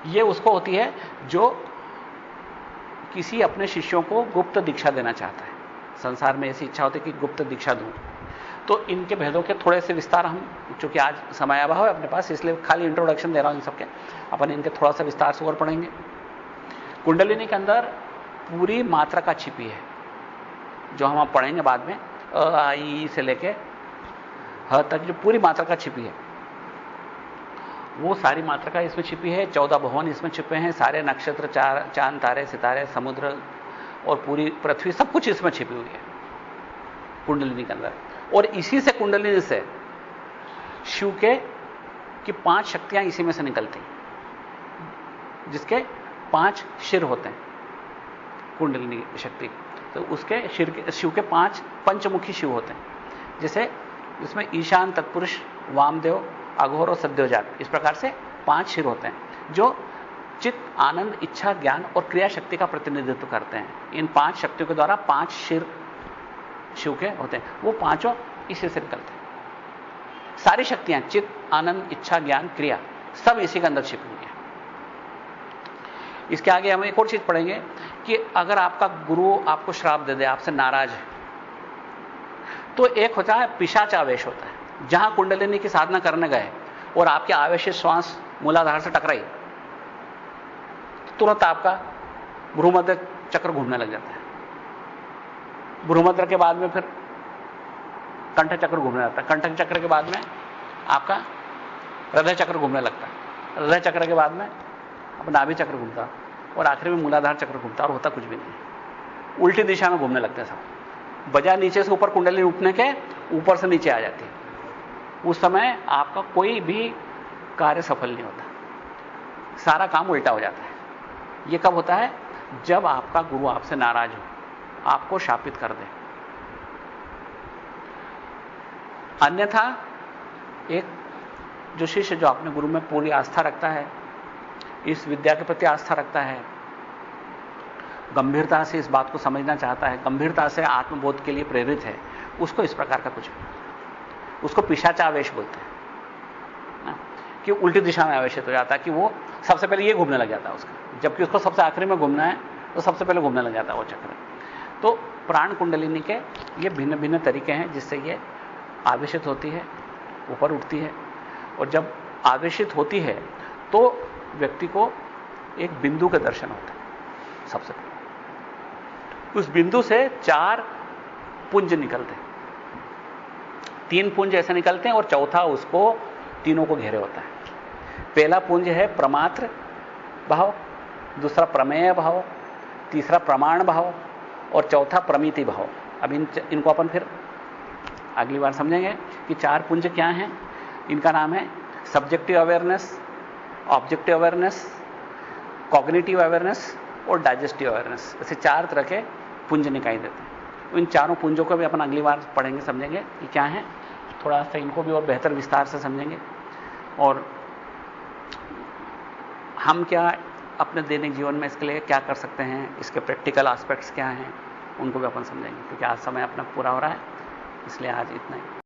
A: यह उसको होती है जो किसी अपने शिष्यों को गुप्त दीक्षा देना चाहता है। संसार में ऐसी इच्छा होती है कि गुप्त दीक्षा दूं। तो इनके भेदों के थोड़े से विस्तार हम, चूंकि आज समय अभाव है अपने पास, इसलिए खाली इंट्रोडक्शन दे रहा हूं इन सबके, अपन इनके थोड़ा सा विस्तार से और पढ़ेंगे। कुंडलिनी के अंदर पूरी मात्रा का छिपी है, जो हम पढ़ेंगे बाद में, अ आ ई से लेके ह तक जो पूरी मात्रा का छिपी है, वो सारी मात्रा का इसमें छिपी है। 14 भवन इसमें छिपे हैं, सारे नक्षत्र, चांद, तारे, सितारे, समुद्र और पूरी पृथ्वी, सब कुछ इसमें छिपी हुई है कुंडलिनी के अंदर। और इसी से, कुंडलिनी से शिव की 5 शक्तियां इसी में से निकलती हैं, जिसके 5 शिर होते हैं कुंडलिनी शक्ति। तो उसके शिव के 5 पंचमुखी शिव होते हैं, जैसे जिसमें ईशान, तत्पुरुष, वामदेव अघोर और सद्योजात, इस प्रकार से 5 शिर होते हैं जो चित्त, आनंद, इच्छा, ज्ञान और क्रिया शक्ति का प्रतिनिधित्व करते हैं। इन 5 शक्तियों के द्वारा 5 शिर शिव के होते हैं, वो पांचों इसी से निकलते हैं। सारी शक्तियां, चित्त, आनंद, इच्छा, ज्ञान, क्रिया, सब इसी के अंदर छिपी हुई है। इसके आगे हम एक और चीज पढ़ेंगे कि अगर आपका गुरु आपको श्राप दे दे, आपसे नाराज है, तो एक होता है पिशाच आवेश होता है। जहां कुंडलिनी की साधना करने गए और आपके आवेश श्वास मूलाधार से टकराई, तुरंत आपका भ्रूमध्य चक्र घूमने लग जाता है। भ्रूमध्य के बाद में फिर कंठक चक्र घूमने लगता है। कंठक चक्र के बाद में आपका हृदय चक्र घूमने लगता है। हृदय चक्र के बाद में अपना नाभि चक्र घूमता है और आखिर में मूलाधार चक्र घूमता है और होता कुछ भी नहीं। उल्टी दिशा में घूमने लगते हैं सब। बजाय नीचे से ऊपर कुंडली उठने के, ऊपर से नीचे आ जाती है। उस समय आपका कोई भी कार्य सफल नहीं होता, सारा काम उल्टा हो जाता है। यह कब होता है? जब आपका गुरु आपसे नाराज हो, आपको शापित कर दे। अन्यथा एक जो शिष्य जो अपने गुरु में पूरी आस्था रखता है, इस विद्या के प्रति आस्था रखता है, गंभीरता से इस बात को समझना चाहता है, गंभीरता से आत्मबोध के लिए प्रेरित है, उसको इस प्रकार का कुछ, उसको पिशाचावेश बोलते हैं ना, कि उल्टी दिशा में आवेशित हो जाता है, कि वो सबसे पहले ये घूमने लग जाता है उसका, जबकि उसको सबसे आखिरी में घूमना है तो सबसे पहले घूमने लग जाता है वो चक्र। तो प्राण कुंडलिनी के ये भिन्न भिन्न तरीके हैं जिससे ये आवेशित होती है, ऊपर उठती है। और जब आवेशित होती है तो व्यक्ति को एक बिंदु का दर्शन होता है। सबसे पहले उस बिंदु से 4 पुंज निकलते हैं, 3 पुंज ऐसे निकलते हैं और चौथा उसको तीनों को घेरे होता है। पहला पुंज है प्रमात्र भाव, दूसरा प्रमेय भाव, तीसरा प्रमाण भाव और चौथा प्रमिति भाव। अब इनको अपन फिर अगली बार समझेंगे कि 4 पुंज क्या हैं। इनका नाम है subjective awareness, objective awareness, cognitive awareness और डाइजेस्टिव अवेयरनेस। ऐसे 4 तरह के पुंज निकाल देते हैं। इन चारों पुंजों को भी अपन अगली बार पढ़ेंगे, समझेंगे कि क्या है। थोड़ा सा इनको भी और बेहतर विस्तार से समझेंगे और हम क्या अपने दैनिक जीवन में इसके लिए क्या कर सकते हैं, इसके प्रैक्टिकल एस्पेक्ट्स क्या हैं, उनको भी अपन समझेंगे। क्योंकि आज समय अपना पूरा हो रहा है, इसलिए आज इतना ही।